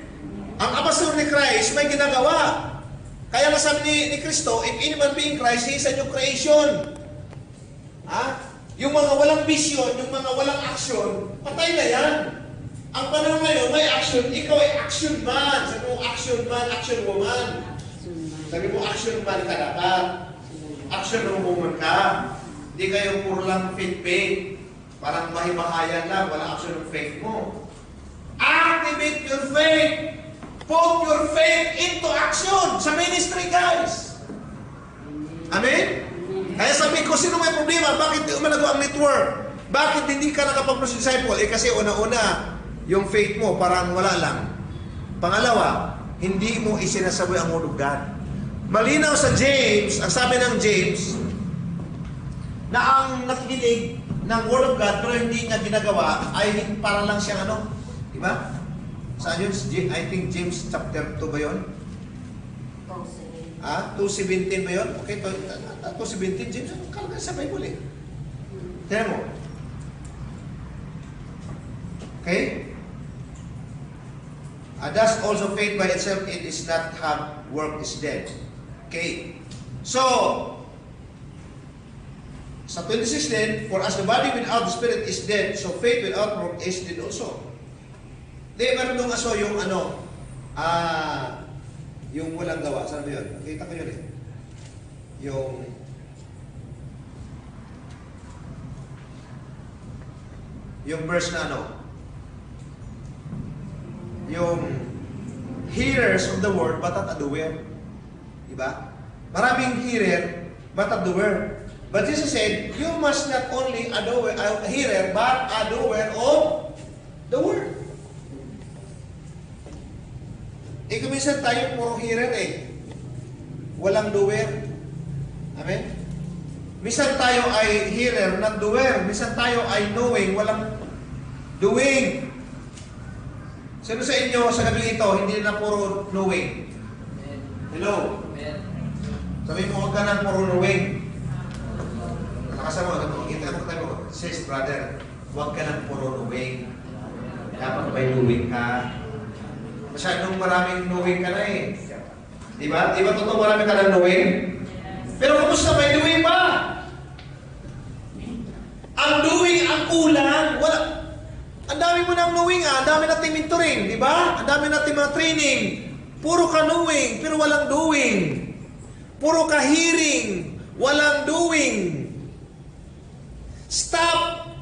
Ang ambassador ni Christ may ginagawa. Kaya nga sabi ni Kristo, if any man be in Christ, he is a new creation. Ha? Yung mga walang vision, yung mga walang action, patay na yan. Ang panahon ngayon, may action. Ikaw ay action man. Sabi mo, action man, action woman. Sabi mo, action man ka dapat. Action woman ka. Hindi kayo puro lang faith. Parang mahimahayan lang, wala action ng faith mo. Activate your faith. Put your faith into action sa ministry, guys. Amen? Kaya sabi ko, sino may problema? Bakit di umalago ang network? Bakit hindi ka nakapag-produce disciple? Eh kasi una-una, yung faith mo parang wala lang. Pangalawa, hindi mo isinasabi ang Word of God. Malinaw sa James, ang sabi ng James, na ang nakikinig ng Word of God pero hindi niya ginagawa ay parang lang siyang ano? Di ba? Saan yun? I think James chapter 2 ba yun? 2:17 ba yun? Okay, 2:17, James, kalagay sa Bible eh. Tignan mo. Okay? Thus also faith by itself, it is not have work is dead. Okay? So, sa 26 din, for as the body without the spirit is dead, so faith without work is dead also. Di, meron nung aso yung yung walang gawa. Saan ba yun? Nakita ko yun eh. Yung verse na yung hearers of the word but not a doer. Diba? Maraming hearer but not a doer. But Jesus said, you must not only a hearer but a doer of the word. Kuminsan tayo puro hearer eh. Walang doer. Amen? Minsan tayo ay hearer, not doer. Minsan tayo ay knowing, walang doing. Sino sa inyo sa gabi ito, hindi na puro knowing? Hello? Sabi mo, huwag ka na puro knowing. Nakasama, kita mo tayo, sis, brother, huwag ka na puro knowing. Dapat may knowing ka. Masyadong maraming knowing ka na eh. Diba? Diba totoo marami ka na knowing? Pero kumusta may doing ba? Ang doing ang kulang. Wala. Ang dami mo nang knowing ang dami nating mentoring, di ba? Ang dami nating mga training. Puro ka knowing, pero walang doing. Puro ka hearing, walang doing. Stop.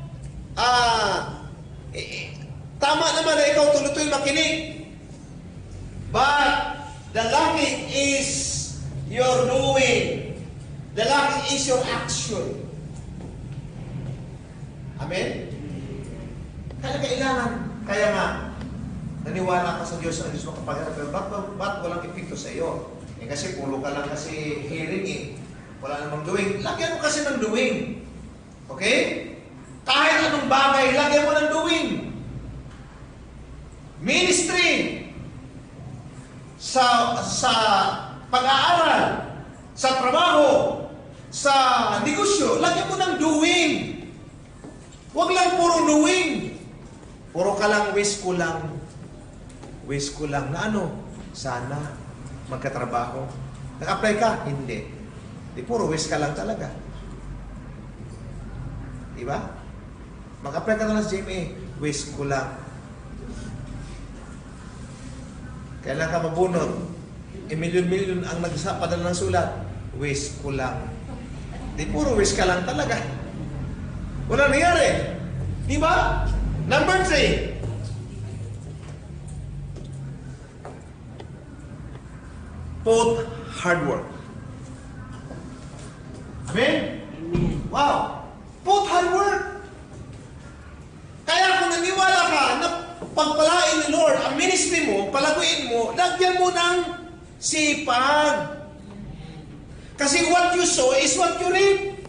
Tama naman na ikaw tuloy-tuloy makinig. But the lacking is your doing. The lacking is your action. Amen? Kailangan. Kaya nga, naniwala ka sa Diyos, ang Diyos makapaghirap. Pero ba't walang epekto sa iyo? Kasi puro ka lang kasi hearing eh. Wala namang doing. Lagyan mo kasi ng doing. Okay? Kahit anong bagay, lagyan mo ng doing. Ministry. Sa pag-aaral, sa trabaho, sa negosyo, lagyan mo ng doing. Huwag lang puro doing. Puro ka lang, wish ko lang na sana magkatrabaho. Nag-apply ka? Hindi. Di puro wish ka lang talaga. Diba? Mag-apply ka na lang sa GMA, wish ko lang. Kailan ka mabunot? Milyon-milyon ang nagsapadala ng sulat. Wish ko lang. Di puro wish ka lang talaga. Wala nangyari. Di ba? Number 3. Put hard work. Amen? Amen. Wow! Put hard work. Kaya kung naniwala ka na pagpalain ni Lord ang ministry mo, palaguin mo, lagyan mo ng sipag. Kasi what you sow is what you reap.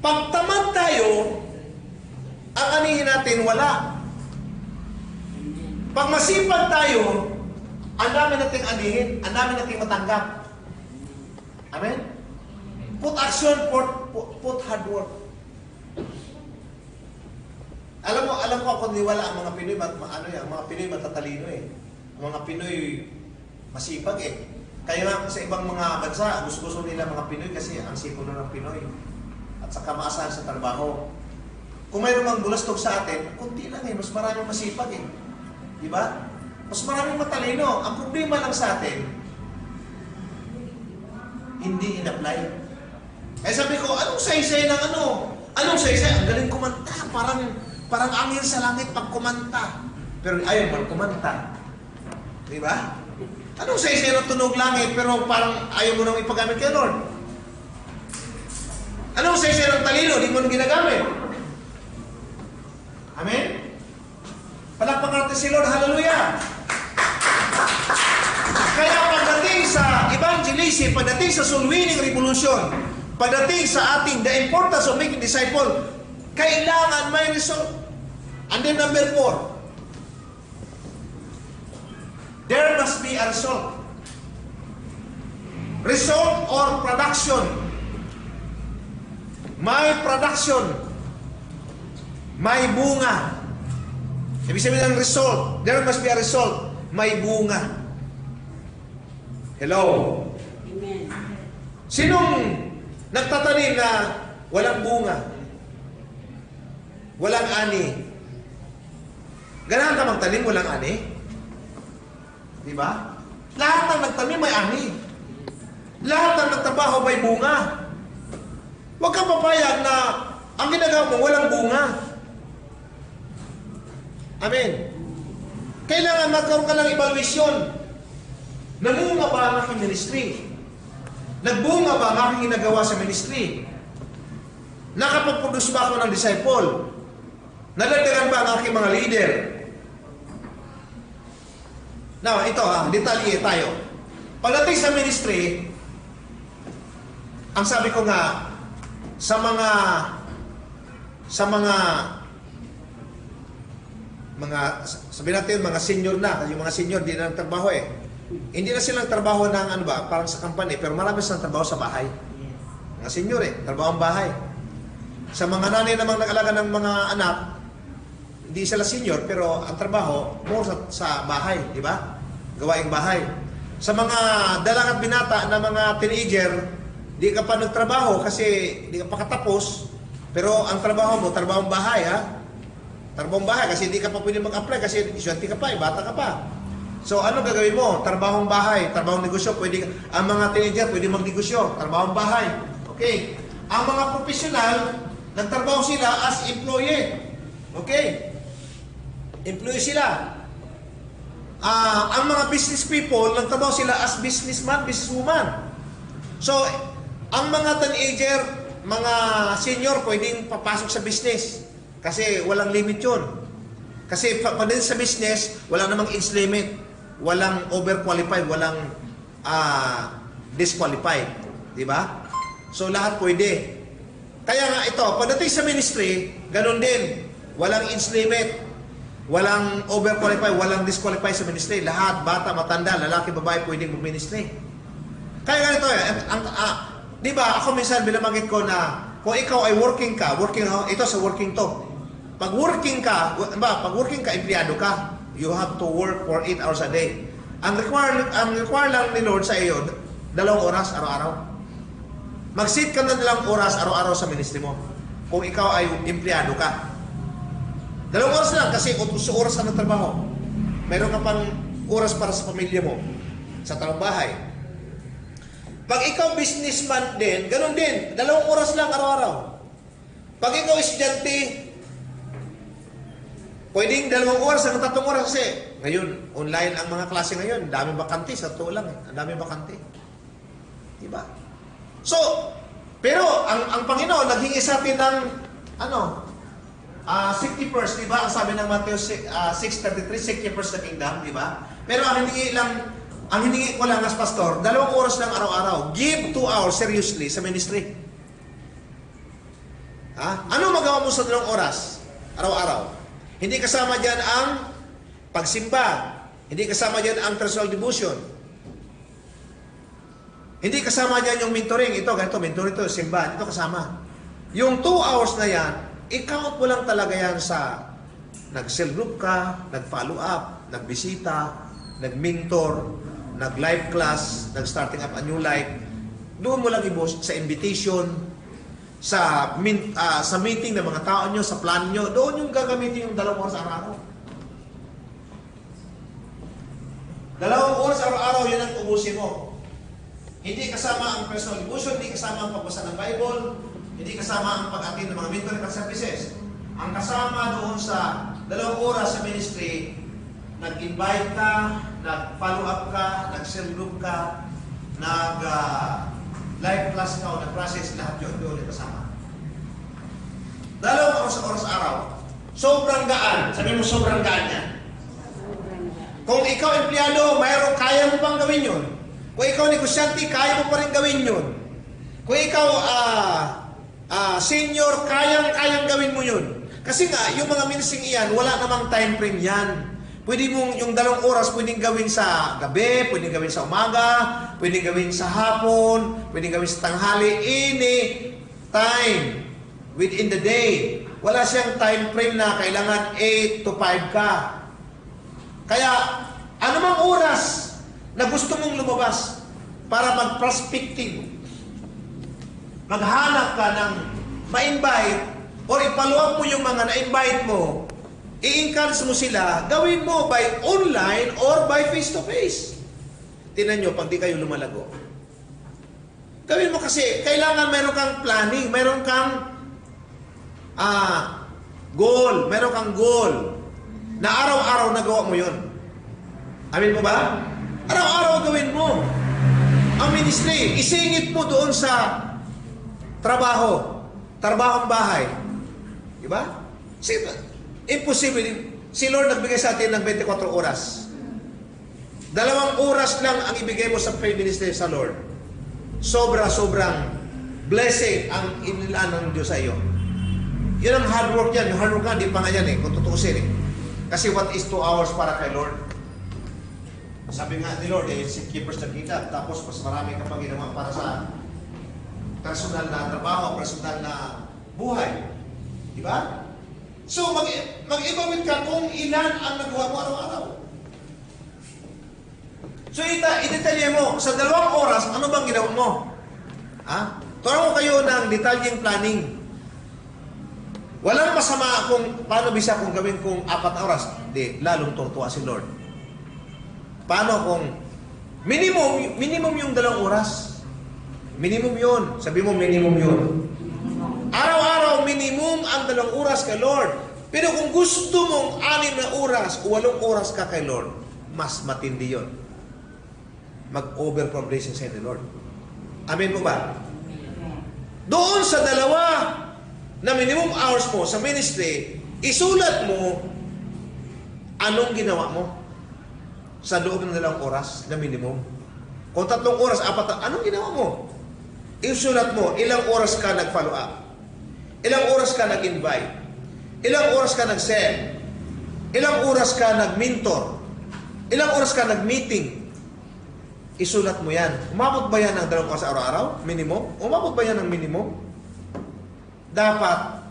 Pag tamad tayo, ang anihin natin wala. Pag masipag tayo, ang dami nating anihin, ang dami nating matanggap. Amen? Put action, put hard work. Alam ko ako niwala ang mga Pinoy, ang mga Pinoy matatalino eh. Ang mga Pinoy masipag eh. Kaya nga sa ibang mga bansa, gusto nila mga Pinoy kasi ang sipag ng Pinoy. At saka maasahan sa trabaho. Kung mayroon mang bulastog sa atin, kunti lang eh, mas maraming masipag eh. Di ba? Mas maraming matalino. Ang problema lang sa atin, hindi in-apply. Kaya sabi ko, anong saysay ng ano? Anong saysay? Ang galing kumanta. Parang angin sa langit pag kumanta. Pero ayaw man kumanta. Di ba? Anong saysay ng tunog langit pero parang ayaw mo nang ipagamit kay Lord? Anong saysay ng talino? Di mo nang ginagamit. Amen? Palakpakan natin si Lord. Hallelujah! Kaya pagdating sa evangelism, pagdating sa soul winning revolution, pagdating sa ating the importance of making disciple, kailangan may result. And then number 4, there must be a result. Result or production. May production. May bunga. Ibig sabihin ng result. There must be a result. May bunga. Hello? Amen. Sinong nagtatanim na walang bunga? Walang ani? Ganahan ka magtanim, walang ani? Di ba? Lahat ng nagtanim may ani. Lahat ng nagtrabaho may bunga. Huwag kang papayag na ang ginagawa mo walang bunga. Amen. Kailangan magkaroon ka ng evaluation. Namunga ba ang aking ministry? Nagbunga ba ang aking ginagawa sa ministry? Nakapag-produce ba ako ng disciple? Nalagdagan ba ang aking mga leader? Now, ito detalye tayo. Pagdating sa ministry, ang sabi ko nga, sa mga sabi natin mga senior na, kasi yung mga senior di na nagtrabaho eh. Hindi na silang trabaho ng ano ba, parang sa company, pero marami silang trabaho sa bahay. Mga senior eh, trabaho ang bahay. Sa mga nanay namang nag-alaga ng mga anak, hindi sila senior, pero ang trabaho, more sa bahay, di ba? Gawaing bahay. Sa mga dalang at binata na mga teenager, di ka pa nagtrabaho kasi di ka pa katapos, pero ang trabaho mo, trabahong bahay ha? Trabahong bahay kasi hindi ka pa pwede mag-apply kasi isyente ka pa, bata ka pa. So ano gagawin mo? Trabahong bahay, trabahong negosyo, pwede, ang mga teenager pwede magnegosyo, trabahong bahay. Okay. Ang mga profesional, nagtrabaho sila as employee. Okay. Employee sila. Ang mga business people, nagtrabaho sila as businessman, businesswoman. So, ang mga teenager, mga senior, pwedeng papasok sa business. Kasi walang limit yun. Kasi pag sa business, wala namang age limit. Walang overqualified, walang disqualified. Diba? So, lahat pwede. Kaya nga ito, pagdating sa ministry, ganun din. Walang age limit. Walang overqualified, walang disqualified sa ministry. Lahat, bata, matanda, lalaki, babae, pwedeng mag-ministry. Kaya ganito di ba, ako minsan binabanggit ko na kung ikaw ay working ka, ito sa working to. Pag working ka, empleyado ka, you have to work for 8 hours a day. Ang require lang ni Lord sa iyo, 2 oras araw-araw. Mag-sit ka na 2 oras araw-araw sa ministry mo. Kung ikaw ay empleyado ka. 2 oras lang kasi 8 oras ka ng trabaho. Meron ka pang oras para sa pamilya mo, sa trabahay. Pag ikaw businessman din, ganun din. 2 oras lang araw-araw. Pag ikaw estudyante, pwedeng 2 oras hanggang 3 oras kasi ngayon, online ang mga klase ngayon. Dami bakante, sa totoo lang. Ang dami bakante. Diba? So, pero ang Panginoon, naghingi sa atin ng, seek ye first, diba? Ang sabi ng Matthew 6:33, seek ye first the kingdom, diba? Pero ang hiningi ko lang as pastor, 2 oras lang araw-araw. Give 2 hours seriously sa ministry. Ano magawa mo sa 2 oras araw-araw? Hindi kasama dyan ang pagsimba. Hindi kasama dyan ang personal devotion. Hindi kasama dyan yung mentoring. Ito, ganito, mentoring ito, simba. Ito kasama. Yung 2 hours na yan, i-count mo lang talaga yan sa nag-cell group ka, nag-follow up, nagbisita, nag-mentor, nag-live class, nag-starting up a new life. Doon mo lang i-boast sa invitation, sa meeting ng mga tao nyo, sa plan nyo. Doon yung gagamitin yung 2 oras araw-araw. 2 oras araw-araw, yun ang ubusin mo. Hindi kasama ang personal devotion, hindi kasama ang pagbasa ng Bible, hindi kasama ang pag-attend ng mga mentoring services. Ang kasama doon sa 2 oras sa ministry, nag-invite ka, nag-follow up ka, nag-cell group ka, nag-live class ka o nag-process, lahat yun doon kasama. 2 oras araw. Sobrang gaan. Sabi mo, sobrang gaan yan. Kung ikaw empleyado, kaya mo pang gawin yun. Kung ikaw negosyante, kaya mo pa rin gawin yun. Kung ikaw senior, kayang gawin mo yun. Kasi nga, yung mga ministering iyan, wala namang time frame yan. Pwede mong yung 2 oras pwedeng gawin sa gabi, pwedeng gawin sa umaga, pwedeng gawin sa hapon, pwedeng gawin sa tanghali, any time within the day. Wala siyang time frame na kailangan 8 to 5 ka. Kaya, anumang oras na gusto mong lumabas para mag-prospecting, maghanap ka ng ma-invite or i-follow up mo yung mga na-invite mo, i-encourage mo sila, gawin mo by online or by face-to-face. Tingnan nyo, pag di kayo lumalago. Gawin mo kasi, kailangan meron kang planning, meron kang goal, na araw-araw nagawa mo yun. Amin mo ba? Araw-araw gawin mo. Ang ministry, isingit mo doon sa trabahong bahay. Diba? Imposible. Si Lord nagbigay sa atin ng 24 oras. 2 oras lang ang ibigay mo sa prayer ministry sa Lord. Sobrang blessing ang inilaan ng Diyos sa iyo. Yun ang hard work yan. Yung hard work nga, di pa nga yan kung tutuusin Kasi what is 2 hours para kay Lord? Sabi nga ni Lord, keepers ng kita. Tapos mas marami ka pang ginawa para sa personal na trabaho, personal na buhay. Di ba? So, mag-evaluate ka kung ilan ang nagawa mo araw-araw. So, i-detalye mo, sa 2 oras, ano bang ginawa mo? Turuan ko kayo ng detalyeng planning. Walang masama kung paano bisa kung gawin kong 4 na oras. Hindi, lalong tutuwa si Lord. Paano kung minimum yung 2 oras? Minimum yun. Sabi mo, minimum yun. Araw-araw, minimum ang 2 oras kay Lord. Pero kung gusto mong 6 na oras o 8 oras ka kay Lord, mas matindi yun. Mag-over from blessing sa ni Lord. Amen mo ba? Doon sa 2 na minimum hours mo sa ministry, isulat mo anong ginawa mo sa loob ng 2 oras na minimum. Kung 3 oras, 4, anong ginawa mo? Isulat mo, ilang oras ka nag-follow up? Ilang oras ka nag-invite? Ilang oras ka nag-send? Ilang oras ka nag-mentor? Ilang oras ka nag-meeting? Isulat mo yan. Umabot ba yan ng 2 oras araw-araw? Minimum? Umabot ba yan ng minimum? Dapat,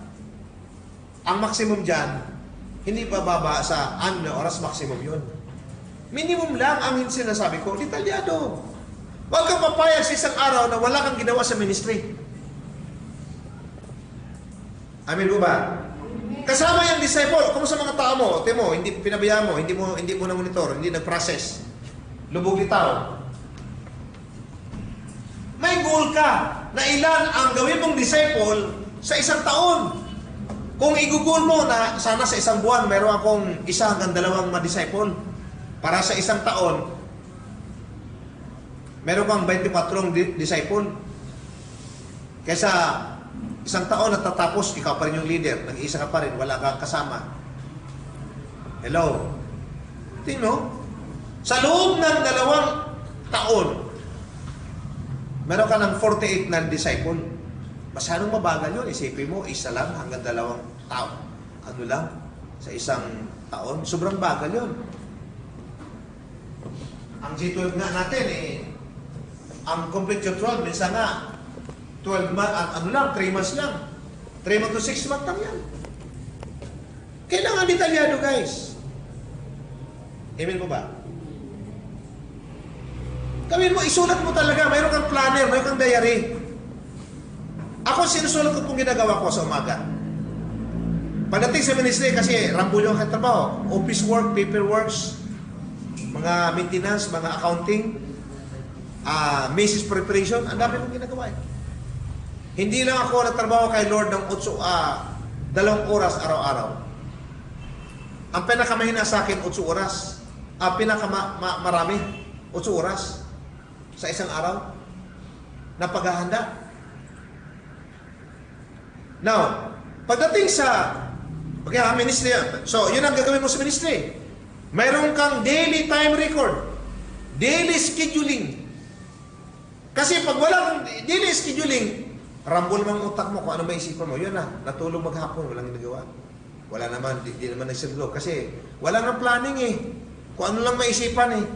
ang maximum dyan, hindi bababa sa 6 na oras, maximum yun. Minimum lang ang sinasabi ko, detalyado. Huwag kang papayag sa isang araw na wala kang ginawa sa ministry. Amin mo ba? Kasama yung disciple, kung sa mga tao mo, temo, hindi pinabayaan mo, hindi mo na monitor, hindi nag-process. Lubog litaw. May goal ka na ilan ang gawin mong disciple sa isang taon. Kung igugol mo na sana sa isang buwan, meron akong 1 hanggang 2 ma-disciple. Para sa isang taon, meron kang 24 disciple. Kaysa isang taon natatapos, ikaw pa rin yung leader, nag-iisa ka pa rin, wala kang kasama. Hello? Tingnan mo? Sa loob ng 2 taon, meron ka ng 48 na disciple. Masyadong mabagal yun. Isipin mo, 1 lang hanggang 2 taon. Ano lang? Sa isang taon. Sobrang bagal yun. Ang G12 nga natin, ang complete yung 12, minsan nga, 12 months, ano lang, 3 months lang. 3 months to 6 months lang yan. Kailangan detalyado, guys. Amen po ba? Gawin mo, isulat mo talaga. Mayroon kang planner, mayroon kang diary. Ako, sinusulat ko pong ginagawa ko sa umaga. Pagdating sa ministry, kasi rambulyo ang trabaho. Office work, paperworks, mga maintenance, mga accounting, message preparation, ang dami kong ginagawa. Hindi lang ako nagtrabaho kay Lord ng 2 oras araw-araw. Ang pinakamahina sa akin, 8 oras. Pinakamarami, 8 oras sa isang araw na paghahanda. Now, pagdating sa ministry, so yun ang gagawin mo sa ministry. Mayroon kang daily time record, daily scheduling. Kasi pag wala kang daily scheduling, rambol mang utak mo kung ano may isipan mo, yun na, natulog maghapon, walang ginagawa. Wala naman, di naman nagsidlo. Kasi wala nang planning eh. Kung ano lang maisipan eh.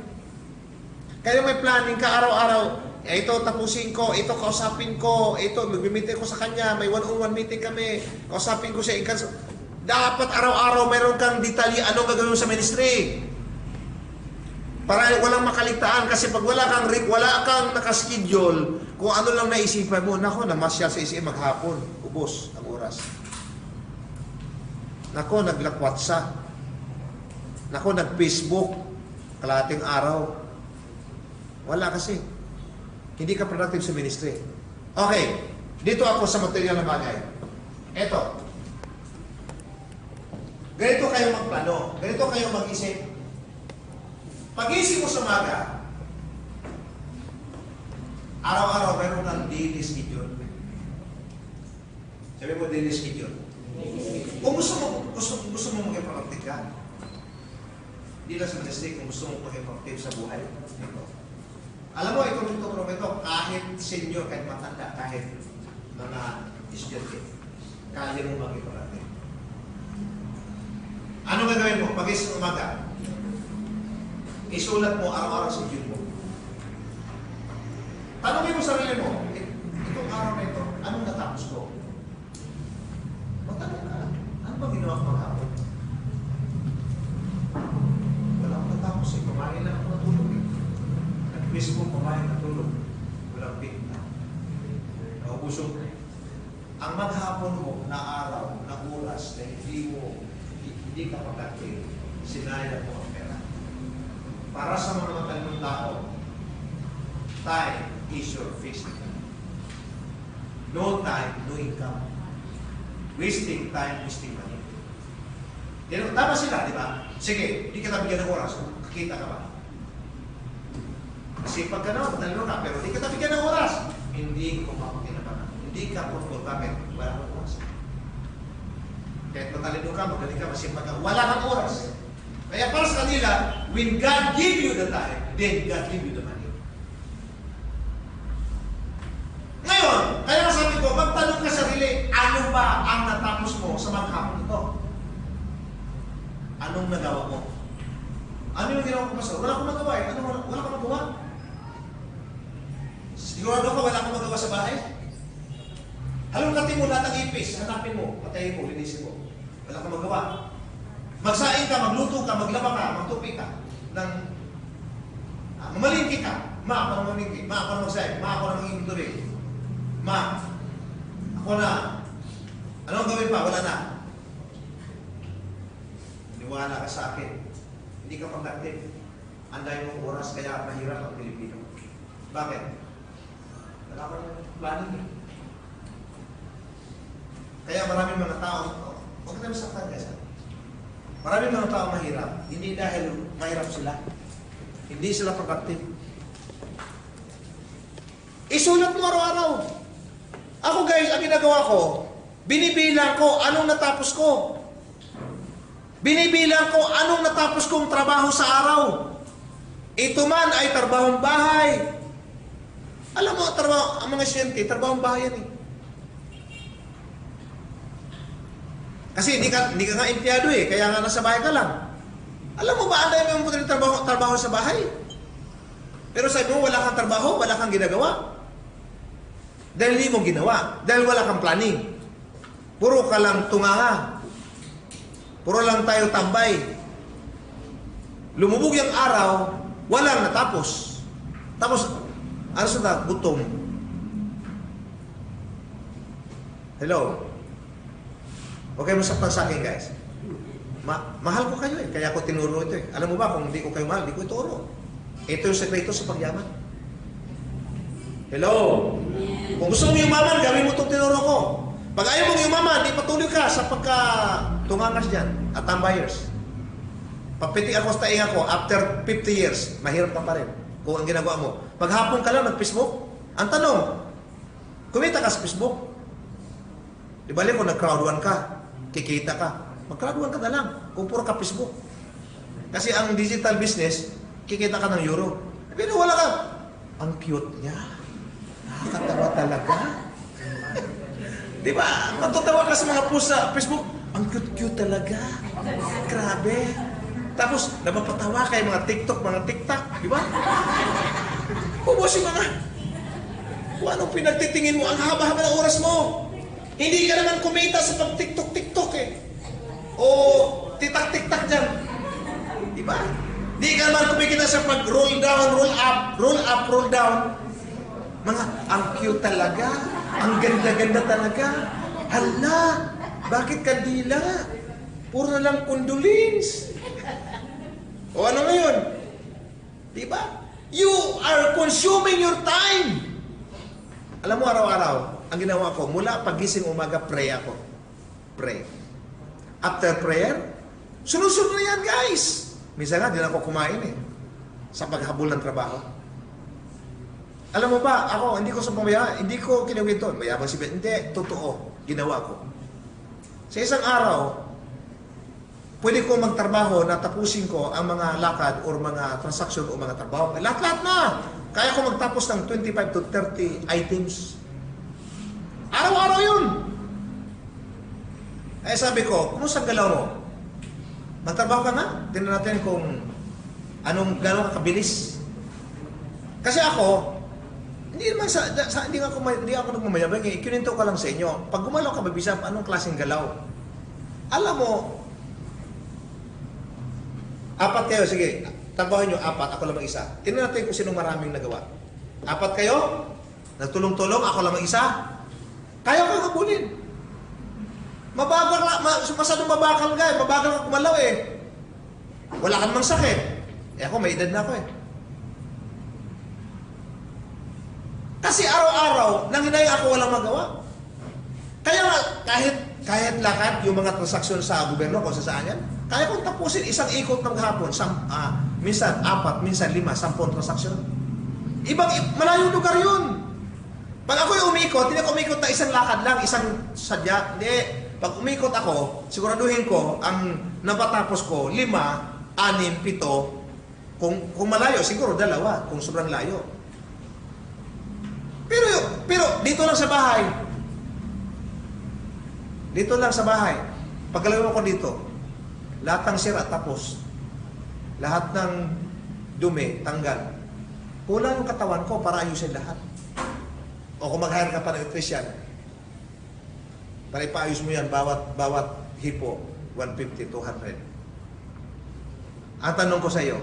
Kaya may planning ka araw-araw. Ito tapusin ko, ito kausapin ko, ito mag-meeting ko sa kanya, may one-on-one meeting kami, kausapin ko siya. Dapat araw-araw mayroon kang detalye anong gagawin mo sa ministry. Para walang makaligtaan. Kasi pag wala kang nakaschedule, kung ano lang naisipan mo, nako, namasyal sa isip maghapon, ubos ang oras. Nako, naglakwatsa. Nako, nag-Facebook, kalating araw. Wala kasi. Hindi ka productive sa ministry. Okay, dito ako sa material na bagay. Eto. Ganito kayo magplano. Ganito kayo mag-isip. Pag-isip mo sa umaga, araw-araw meron kang daily schedule. Sabi mo daily schedule. Kung gusto mo maging productive ka, hindi lang sa ministry, kung gusto mo maging productive sa buhay, ito. Alam mo, ito, kahit senior, kahit matanda, kahit mga estudyante, kaya mo maging productive. Ano gagawin mo? Pag-isip ng umaga, isulat mo araw-araw sa schedule mo. Tanungin mo sarili mo, itong araw na ito, anong natapos ko? Magtanong ka, ano ba ginawa ko maghapon? Wala akong natapos eh, kumain lang ako natulog eh. Nag-Facebook, kumain natulog. Walang pinta. Naubusog. Ang maghapon mo na araw, na oras, na hindi ka pagkakin, sinayang mo ang pera. Para sa mga matalong tao, time is your fixed income. No time, no income. Wasting time, wasting money. Tama sila, di ba? Sige, hindi ka nabigyan ng oras. Kakita ka ba? Kasi pag gano'n, matalino ka, pero hindi ka nabigyan ng oras. Hindi ko mapakinabangan. Hindi ka putol. Bakit? Wala kang oras. Kahit matalino ka, magaling ka, masipag ka, wala kang oras. Kaya para sa kanila, when God give you the time, then God give you the money. Ngayon, kaya sabi ko, magtanong ka sarili, ano ba ang natapos mo sa maghapon ito? Anong nagawa mo? Ano yung ginawa ko, Pastor? Wala akong magawa eh. Wala akong magawa? Sigurado ka, wala akong magawa sa bahay? Halongkatin mo lahat ng ipis, hanapin mo, patayin mo, linisin mo. Wala kang magawa. Magsaing ka, magluto ka, maglaba ka, magtupi ka. Mamalingki ka. Ma, ako na mamalingki. Ma, ako na magsaing. Ma, ako na mag-inventory. Ma, ako na. Anong gawin pa? Wala na. Niwala ka sa akin. Hindi ka productive. Anday mong oras, kaya mahirap ang Pilipino. Bakit? Wala kang planning eh. Kaya maraming mga tao, huwag ka naman saktan guys. Maraming mga tao mahirap, hindi dahil mahirap sila. Hindi sila productive. Isulat mo araw-araw. Ako guys, ang ginagawa ko, binibilang ko anong natapos ko. Binibilang ko anong natapos kong trabaho sa araw. Ito man ay trabahong bahay. Alam mo, ang mga estudyante, trabahong bahay yan eh. Kasi hindi ka nga empleyado eh, kaya nga nasa bahay ka lang. Alam mo ba, anday mo yung trabaho sa bahay? Pero sabi mo, wala kang trabaho, wala kang ginagawa. Dahil hindi mo ginawa. Dahil wala kang planning. Puro ka lang tunganga. Puro lang tayo tambay. Lumubog yung araw, walang natapos. Tapos, ano sa gutom? Hello? Okay mo saktan sa akin, guys. Mahal ko kayo eh. Kaya ako tinuro ito eh. Alam mo ba, kung hindi ko kayo mahal, hindi ko ituro. Ito yung sekreto sa pagyaman. Hello? Kung gusto mong yumaman, gawin mo itong tinuro ko. Pag ayaw mong yumaman, di patuloy ka sa pagka-tungangas dyan at tambayers. Papitik ako sa tainga ko, after 50 years, mahirap ka pa rin kung ang ginagawa mo. Maghapon ka lang, nag-Facebook. Ang tanong, kumita ka sa Facebook. Di bali kung nag-crowd one ka, kikita ka. Mag-crowd one ka na lang, kung puro ka Facebook. Kasi ang digital business, kikita ka ng euro. Pero wala ka. Ang cute niya. Nakakatawa talaga. Di ba? Matutawa ka sa mga post sa Facebook. Ang cute-cute talaga. Grabe. Tapos, napapatawa kayo mga TikTok, mga TikTok. Di ba? Ubos yung mga... Kung anong pinagtitingin mo, ang haba-haba ng oras mo. Hindi ka naman kumita sa pag-TikTok eh. O titak-tiktak dyan. Di ba? Hindi ka naman kumikita sa pag-roll down, roll up, roll down. Mga, ang cute talaga. Ang ganda-ganda talaga. Hala, bakit kandila? Puro na lang condolence. O ano ngayon? Di ba? You are consuming your time. Alam mo, araw-araw, ang ginawa ko, mula pagising umaga, pray ako. Pray. After prayer, sunod-sunod na yan, guys. Minsan nga, din ako kumain eh. Sa paghabol ng trabaho. Alam mo ba, ako, hindi ko sa pamaya, hindi ko kinawin ito. Mayabang si Ben. Hindi, totoo. Ginawa ko. Sa isang araw, pwede ko magtrabaho na tapusin ko ang mga lakad o mga transaction o mga trabaho. Lahat-lahat na! Kaya ko magtapos ng 25 to 30 items. Araw-araw yun! Eh sabi ko, kumusta ang galaw mo? Magtrabaho ka na? Tingnan natin kung anong gano'ng kabilis. Kasi ako, hindi ako nagmamayabang eh. Ikininto ko lang sa inyo. Pag gumalaw ka, mabisa, anong klaseng galaw? Alam mo, apat kayo, sige, trabahin nyo apat, ako lang isa. Tingnan natin kung sinong maraming nagawa. Apat kayo, nagtulong-tulong, ako lang isa. Kaya ko habulin. Mabagal, masyadong mabakal ka eh. Mabagal ka kumalaw eh. Wala kang mang sakit. Eh ako, may edad na ako eh. Kasi araw-araw, nang hinay ako walang magawa. Kaya kahit lakad, yung mga transaksyon sa gobyerno, kung saan yan, kaya kong tapusin isang ikot ng hapon, minsan 4, minsan 5, 10 transaksyon. Malayong lugar yun. Pag ako'y umikot, hindi ako umikot na isang lakad lang, isang sadya. Hindi. Pag umikot ako, siguraduhin ko, ang napatapos ko, 5, 6, 7. Kung malayo, siguro 2, kung sobrang layo. Pero dito lang sa bahay. Dito lang sa bahay. Pagkalayo ko dito, lahat ng sira tapos. Lahat ng dumi, tanggal. Kulang yung katawan ko para ayusin lahat. O kung mag-hire ka pa ng electrician, para ipaayos mo yan, bawat hipo, 150, 200. Ang tanong ko sa iyo,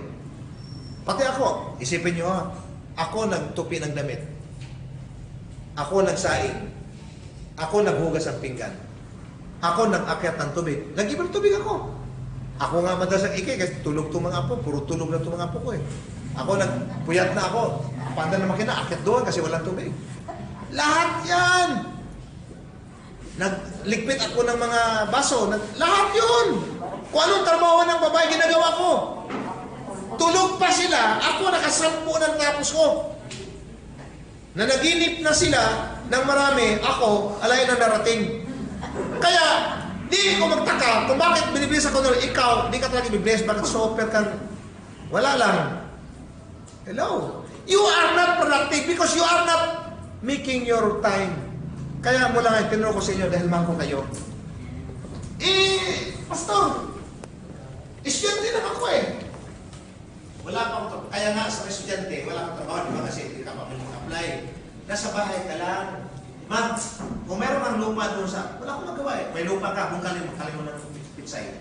pati ako, isipin nyo ako nagtupi ng damit. Ako nagsaing. Ako naghugas ng pinggan. Ako nag-akyat ng tubig. Nag-ibang tubig ako. Ako nga madalas ang ikay kasi tulog itong mga apo. Puro tulog na itong mga apo ko eh. Ako nagpuyat na ako. Panda na makina, akyat doon kasi walang tubig. Lahat yan! Naglikpit ako ng mga baso. Lahat yun! Kung anong trabaho ng babae ginagawa ko. Tulog pa sila. Ako nakasampu ng tapos ko. Na naginip na sila ng marami, ako, alay na narating. Kaya, di ko magtaka kung bakit binibilis ako na ikaw, di ka talaga bibilis, bakit super ka? Wala lang. Hello? You are not productive because you are not making your time. Kaya mula nga, tinuro ko sa inyo dahil mahal ko kayo. Pastor, estudyante lang ako eh. Wala pa akong trabaho. Kaya nga sa estudyante, wala akong trabaho, di ba? Kasi hindi ka pa apply. Nasa bahay ka lang. Kung meron kang lupa doon sa, wala akong magawa eh. May lupa ka, bungkalin mo ng pitsay.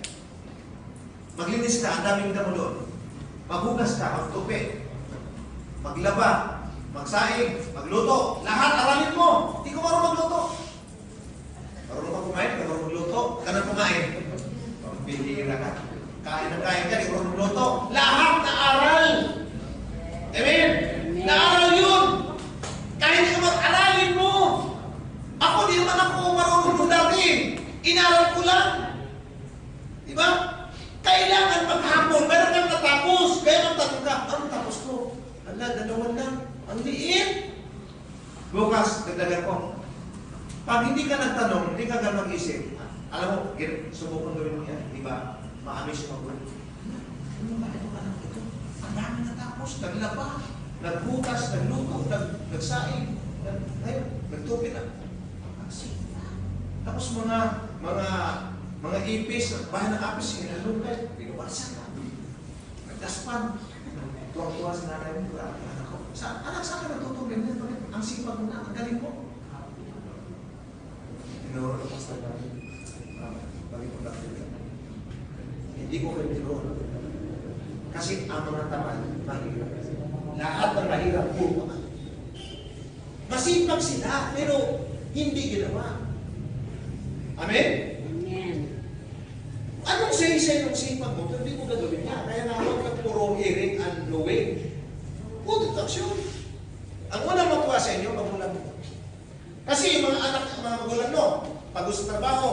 Maglinis ka, ang daming damo doon. Maghugas ka, magtupi. Maglaba, magsaing, magluto. Lahat, aralin mo. Hindi ko marunong magluto. Marunong ka kumain, ka marunong magluto. Ka na kumain. Pihira ka. Kain ka, di marunong magluto. Lahat na aral. Amen? Naaral yun. Kahit ka mag-aralin mo. Ako, di naman ako marunong mo dati. Inaral ko lang. Diba? Kailangan maghapon. Meron kang natapos. Kaya magtanong ka, anong tapos ko? Ala, 2 lang. Ang liit. Bukas, dagdagan ko. Pag hindi ka nagtanong, hindi ka ganang mag-isip. Alam mo, subukan gawin mo yan. Diba? Maamis yung magulo. Ano ba ito ka lang ito? Ang dami natapos. Naglaba. Nagbukas, nagluto, nagsaing, nagtupi na. Tapos mga Mga ipis, bahay ng apis, sinalungkay, pinuwasan ka. Nagdaspan. Tuwang-tuwa sa nanay mo, anak ko. Anak, saan ka natutulog yan? Ang sipag mo na, ang galing mo. Tinuro na pastor namin. Bagay ko lang dito. Hindi ko kayo tinuro. Kasi ang mga tamad, mahirap. Lahat ng mahirap, puro. Masipag sila, pero hindi ginawa. Amen? Amen. Anong say-say ng sipag mo? Pero hindi mo gagawin niya. Kaya nga huwag kang puro hearing and knowing. Put it action. Ang unang matuwa sa inyo, magulang mo. Kasi yung mga anak, mga magulang mo, pag gusto trabaho,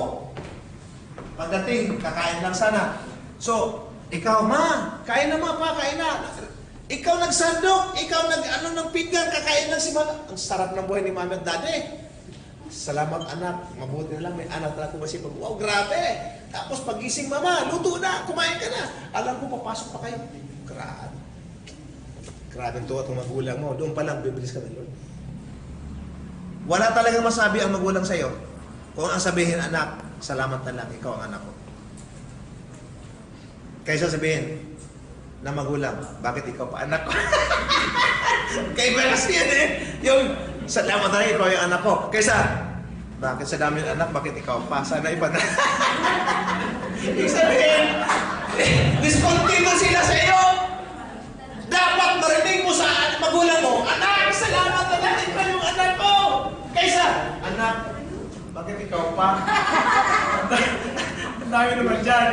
pagdating, kakain lang sana. So, ikaw, ma, kain na ma, pa, kain na. Ikaw nagsandok, ikaw ng pinggan, kakain lang si mama. Ang sarap ng buhay ni mama at daddy. Salamat anak, mabuti na lang, may anak na ako masipag. Wow, grabe! Tapos pagising mama, luto na, kumain ka na. Alam ko, papasok pa kayo. Grabe. Grabe ito at magulang mo. Doon pa lang, bibilis ka na yun. Wala talagang masabi ang magulang sa'yo. Kung ang sabihin, anak, salamat na lang, ikaw ang anak ko. Kaysa sabihin, na magulang, bakit ikaw pa anak ko? Kaya kasi yan eh. Yung, salamat na ikaw yung anak ko. Kaysa, bakit sa dami ng anak, bakit ikaw pa? Sana iba na. Ibig sabihin, discontinue sila sa iyo. Dapat marinig mo sa magulang mo, anak, salamat na lang, ikaw yung anak ko. Kaysa, anak, bakit ikaw pa? Ang dami naman dyan.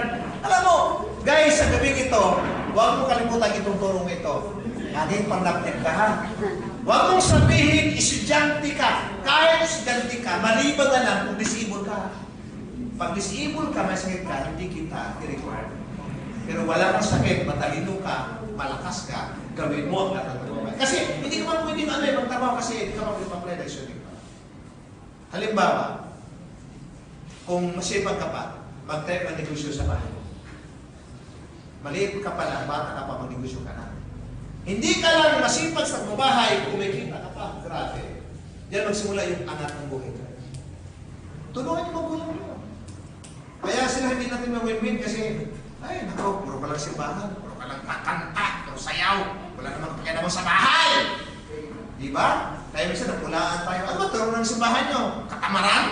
Alam mo, guys, sa gabing ito, huwag mo kalimutan itong turong ito. Naging panlapit ka ha. Huwag mong sabihin, estudyante ka. Kahit estudyante ka, maliban na lang kung disable ka. Pag disable ka, may sakit ka, hindi kita i-require. Pero wala kang sakit, matalino ka, malakas ka, gawin mo ang lahat ng trabaho. Kasi hindi ka man pwede magtrabaho kasi hindi ka man pwede mag-apply na estudyante ka. Halimbawa, kung masipag ka pa, mag-type ang negosyo sa bahay mo. Maliit ka pa lang, bata ka pa, magnegosyo ka na. Hindi ka lang masipag sa bahay, kumikita ka pa. Grabe. Diyan magsimula yung anak ng buhay ka. Tulungan yung magulang mo. Kaya sila hindi natin ma-win-win kasi, ay, nako, puro ka lang simbahan, puro ka lang kakanta, puro sayaw, wala namang pakialaman sa bahay. Diba? Kaya minsan napulaan tayo, ano ba, tulong ng simbahan nyo? Katamaran?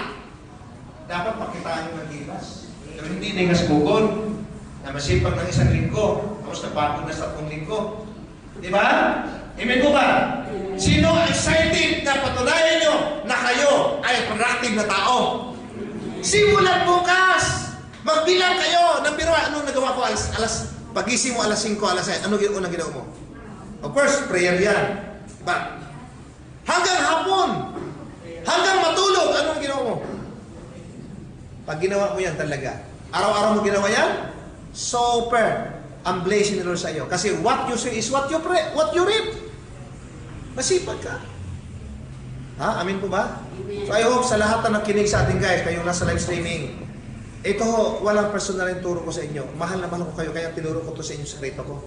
Dapat pakitaan nyo ng gilas. Pero hindi ningas bukod. Na masipag ng isang linggo, tapos napagod na sa 10 linggo. Di ba? Amen po ba? Sino excited na patunayan nyo na kayo ay productive na tao? Simulan bukas! Magbilang kayo ng biro. Anong nagawa ko? Pagising mo alas 5, alas 6. Ano unang ginawa mo? Of course, prayer yan. Diba? Hanggang hapon, hanggang matulog, anong ginawa mo? Pag ginawa mo yan talaga, araw-araw mo ginawa yan, super ang blessing ni Lord sa iyo. Kasi what you say is what you reap. Masipag ka. Ha? Amin po ba? Amen. So I hope sa lahat na nakinig sa atin guys, kayong nasa live streaming, ito ho, walang personal yung turo ko sa inyo. Mahal na mahal ko kayo, kaya tinuro ko to sa inyo, sekreto ko.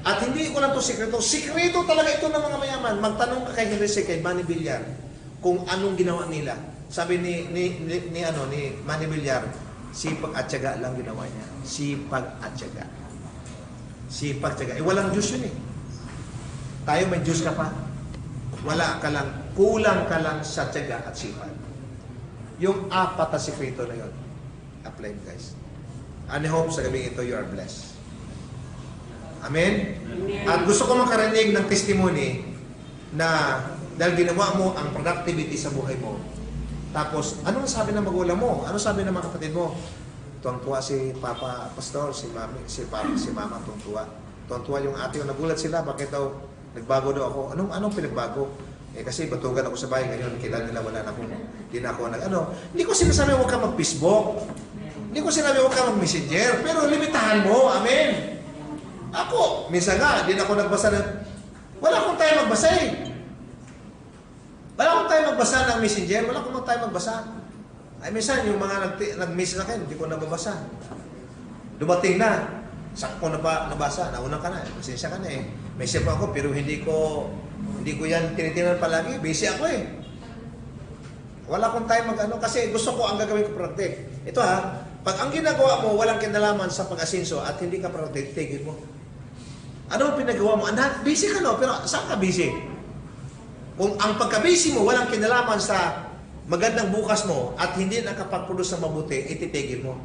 At hindi ko lang to sekreto. Sekreto talaga ito ng mga mayaman. Magtanong ka kay Henry C. kay Manny Villar kung anong ginawa nila. Sabi ni Manny Villar, sipag at tiyaga lang ginawa niya. Sipag at tiyaga. Sipag, tiyaga. Walang Diyos yun eh. Tayo may Diyos ka pa. Wala ka lang, kulang ka lang sa tiyaga at sipag. Yung apat na sikreto na yun, apply guys. And I hope sa gabi ito you are blessed. Amen? Amen. At gusto ko makarinig ng testimony na dahil ginawa mo ang productivity sa buhay mo. Tapos, anong sabi ng magulang mo? Ano sabi ng mga kapatid mo? Tuwang-tuwa si Papa Pastor, si Mami, si Mama, tuwang-tuwa. Tuwang-tuwa yung ate ko, nagulat sila, bakit daw nagbago daw ako? Anong pinagbago? Eh kasi batugan ako sa bahay ngayon, kilala nila wala na akong, hindi na ako Hindi ko sinasabi huwag ka mag-Facebook. Hindi ko sinabi huwag ka mag-messenger, pero limitahan mo, amen. Ako, minsan nga, hindi na ako nagbasa wala akong tayo magbasa eh. Wala akong tayo magbasa ng messenger, wala akong tayo magbasa. Ay minsan, yung mga nag-message na kayo, hindi ko nababasa. Dumating na, saan ko nabasa, nauna ka na, pasensya ka na eh. Message pa ako, pero hindi ko yan tinitingnan palagi, busy ako eh. Wala akong time kasi gusto ko ang gagawin ko productive. Ito ha, Pag ang ginagawa mo, walang kinalaman sa pag-asenso at hindi ka protected mo. Ano ang pinagawa mo? Anak, busy ka no, pero saan ka busy? Kung ang pagka-busy mo, walang kinalaman sa magandang bukas mo at hindi nakapag-produce ng mabuti, ititigil mo.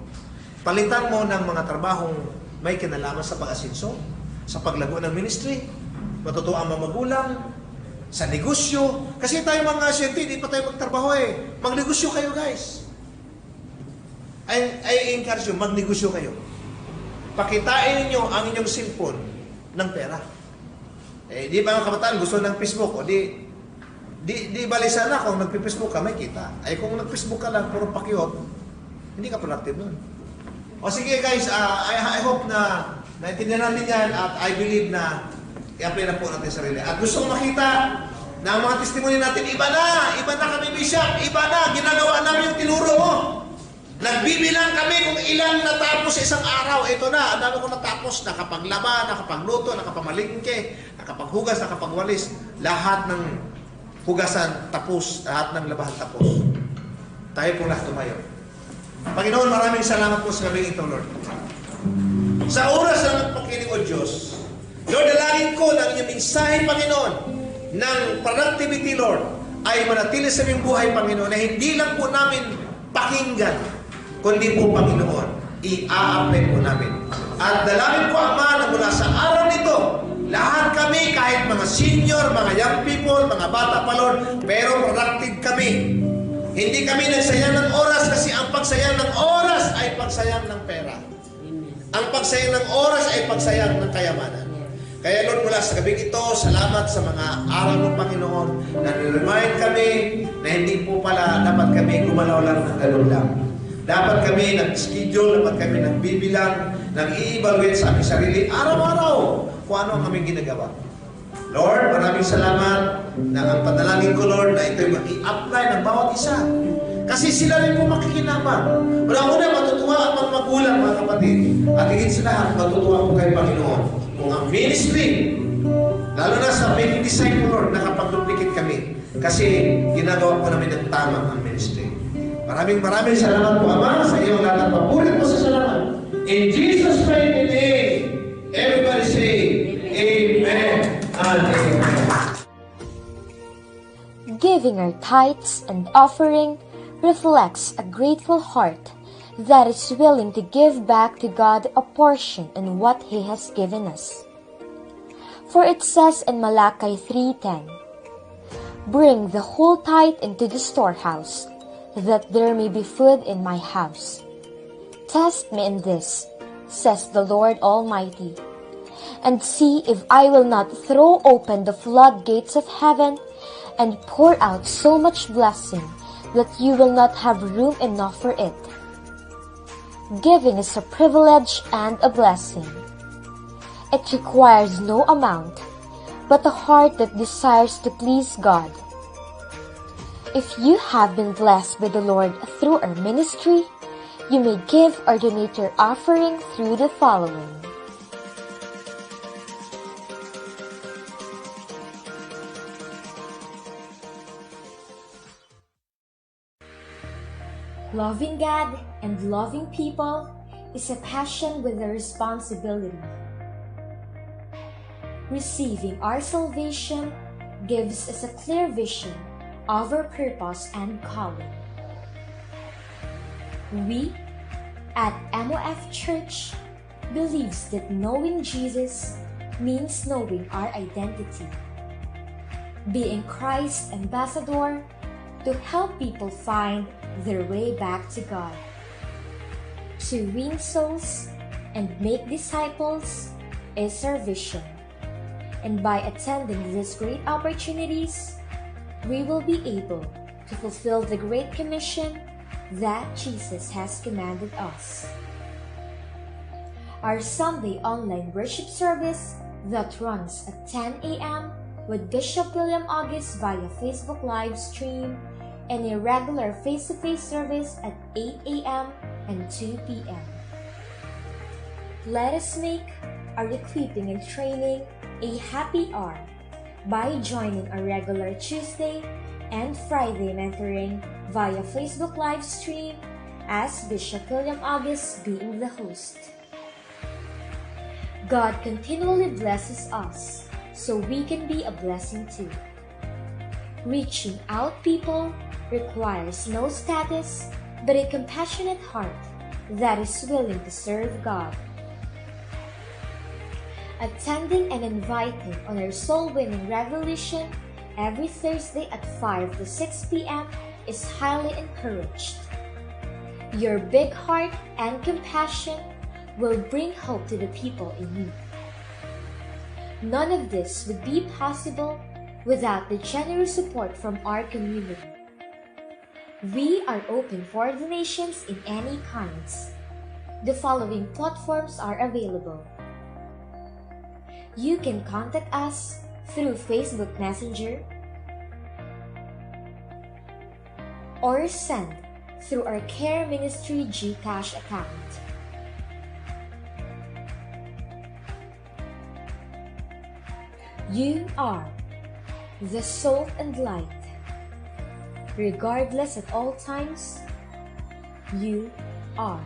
Palitan mo ng mga trabahong may kinalaman sa pag-asenso, sa paglago ng ministry, matutuwa ang mga magulang, sa negosyo. Kasi tayo mga asyente, hindi pa tayo magtrabaho eh. Magnegosyo kayo guys. I encourage you, magnegosyo kayo. Pakitain ninyo ang inyong cellphone ng pera. Eh, di ba mga kabataan gusto ng Facebook? O di bali sana kung nagpi-Facebook ka, may kita. Ay kung nag-Facebook ka lang, puro pakiot, hindi ka productive nun. O sige guys, I hope na naintindihan natin yan at I believe na i-apply na po natin sarili. At gusto kong makita na ang mga testimony natin, iba na kami Bishop, iba na, ginagawa namin yung tinuro mo. Nagbibilang kami kung ilan natapos sa isang araw. Ito na, ang dami ko natapos. Nakapaglaba, nakapagluto, nakapamalingke, nakapaghugas, nakapagwalis. Lahat ng hugasan tapos, lahat ng labahan tapos. Tayo po lahat tumayo. Panginoon, maraming salamat po sa gabing ito, Lord. Sa oras ng pagkiling o Diyos, Lord, dalangin ko na inyong mensahe, Panginoon, ng productivity, Lord, ay manatili sa aming buhay, Panginoon, na hindi lang po namin pakinggan, kundi po, Panginoon, i-a-apply po namin. At dalangin ko, Ama, na mula sa araw nito, lahat kami, kahit mga senior, mga young people, mga bata pa, Lord, pero productive kami. Hindi kami nagsayang ng oras kasi ang pagsayang ng oras ay pagsayang ng pera. Amen. Ang pagsayang ng oras ay pagsayang ng kayamanan. Kaya Lord, mula sa gabing ito, salamat sa mga aral ng Panginoon na niremind kami na hindi po pala dapat kami gumalaw lang ng ganun lang. Dapat kami nag-schedule, dapat kami nagbibilang, nag-i-evaluate sa aming sarili araw-araw kung ano ang aming ginagawa. Lord, maraming salamat na ang panalangin ko, Lord, na ito'y mag-i-apply ng bawat isa. Kasi sila rin po makikinabang. Una-una, matutuwa ang mga magulang, mga kapatid. At higit sa lahat, matutuwa po kay Panginoon. Kung ang ministry, lalo na sa making disciple, Lord, nakapag-duplicate kami. Kasi ginagawa po namin ng tama ang ministry. Maraming salamat po, Ama, sa iyong lahat ng pabulit po sa salamat. In Jesus' mighty name, everybody say, Amen and Amen. Giving our tithes and offering reflects a grateful heart that is willing to give back to God a portion in what He has given us. For it says in Malachi 3:10, "Bring the whole tithe into the storehouse, that there may be food in my house. Test me in this, says the Lord Almighty, and see if I will not throw open the floodgates of heaven and pour out so much blessing that you will not have room enough for it." Giving is a privilege and a blessing. It requires no amount, but a heart that desires to please God. If you have been blessed by the Lord through our ministry, you may give or donate your offering through the following. Loving God and loving people is a passion with a responsibility. Receiving our salvation gives us a clear vision of our purpose and calling. We at MOF Church believes that knowing Jesus means knowing our identity, being Christ's ambassador to help people find their way back to God. To win souls and make disciples is our vision. And by attending these great opportunities, we will be able to fulfill the Great Commission that Jesus has commanded us. Our Sunday online worship service that runs at 10 a.m. with Bishop William August via Facebook live stream, and a regular face-to-face service at 8 a.m. and 2 p.m. Let us make our equipping and training a happy hour by joining a regular Tuesday and Friday mentoring via Facebook live stream as Bishop William August being the host. God continually blesses us so we can be a blessing too. Reaching out people requires no status but a compassionate heart that is willing to serve God. Attending and inviting on our soul-winning revolution every Thursday at 5 to 6 p.m. is highly encouraged. Your big heart and compassion will bring hope to the people in need. None of this would be possible without the generous support from our community. We are open for donations in any kinds. The following platforms are available. You can contact us through Facebook Messenger or send through our Care Ministry GCash account. You are the salt and light. Regardless at all times, you are.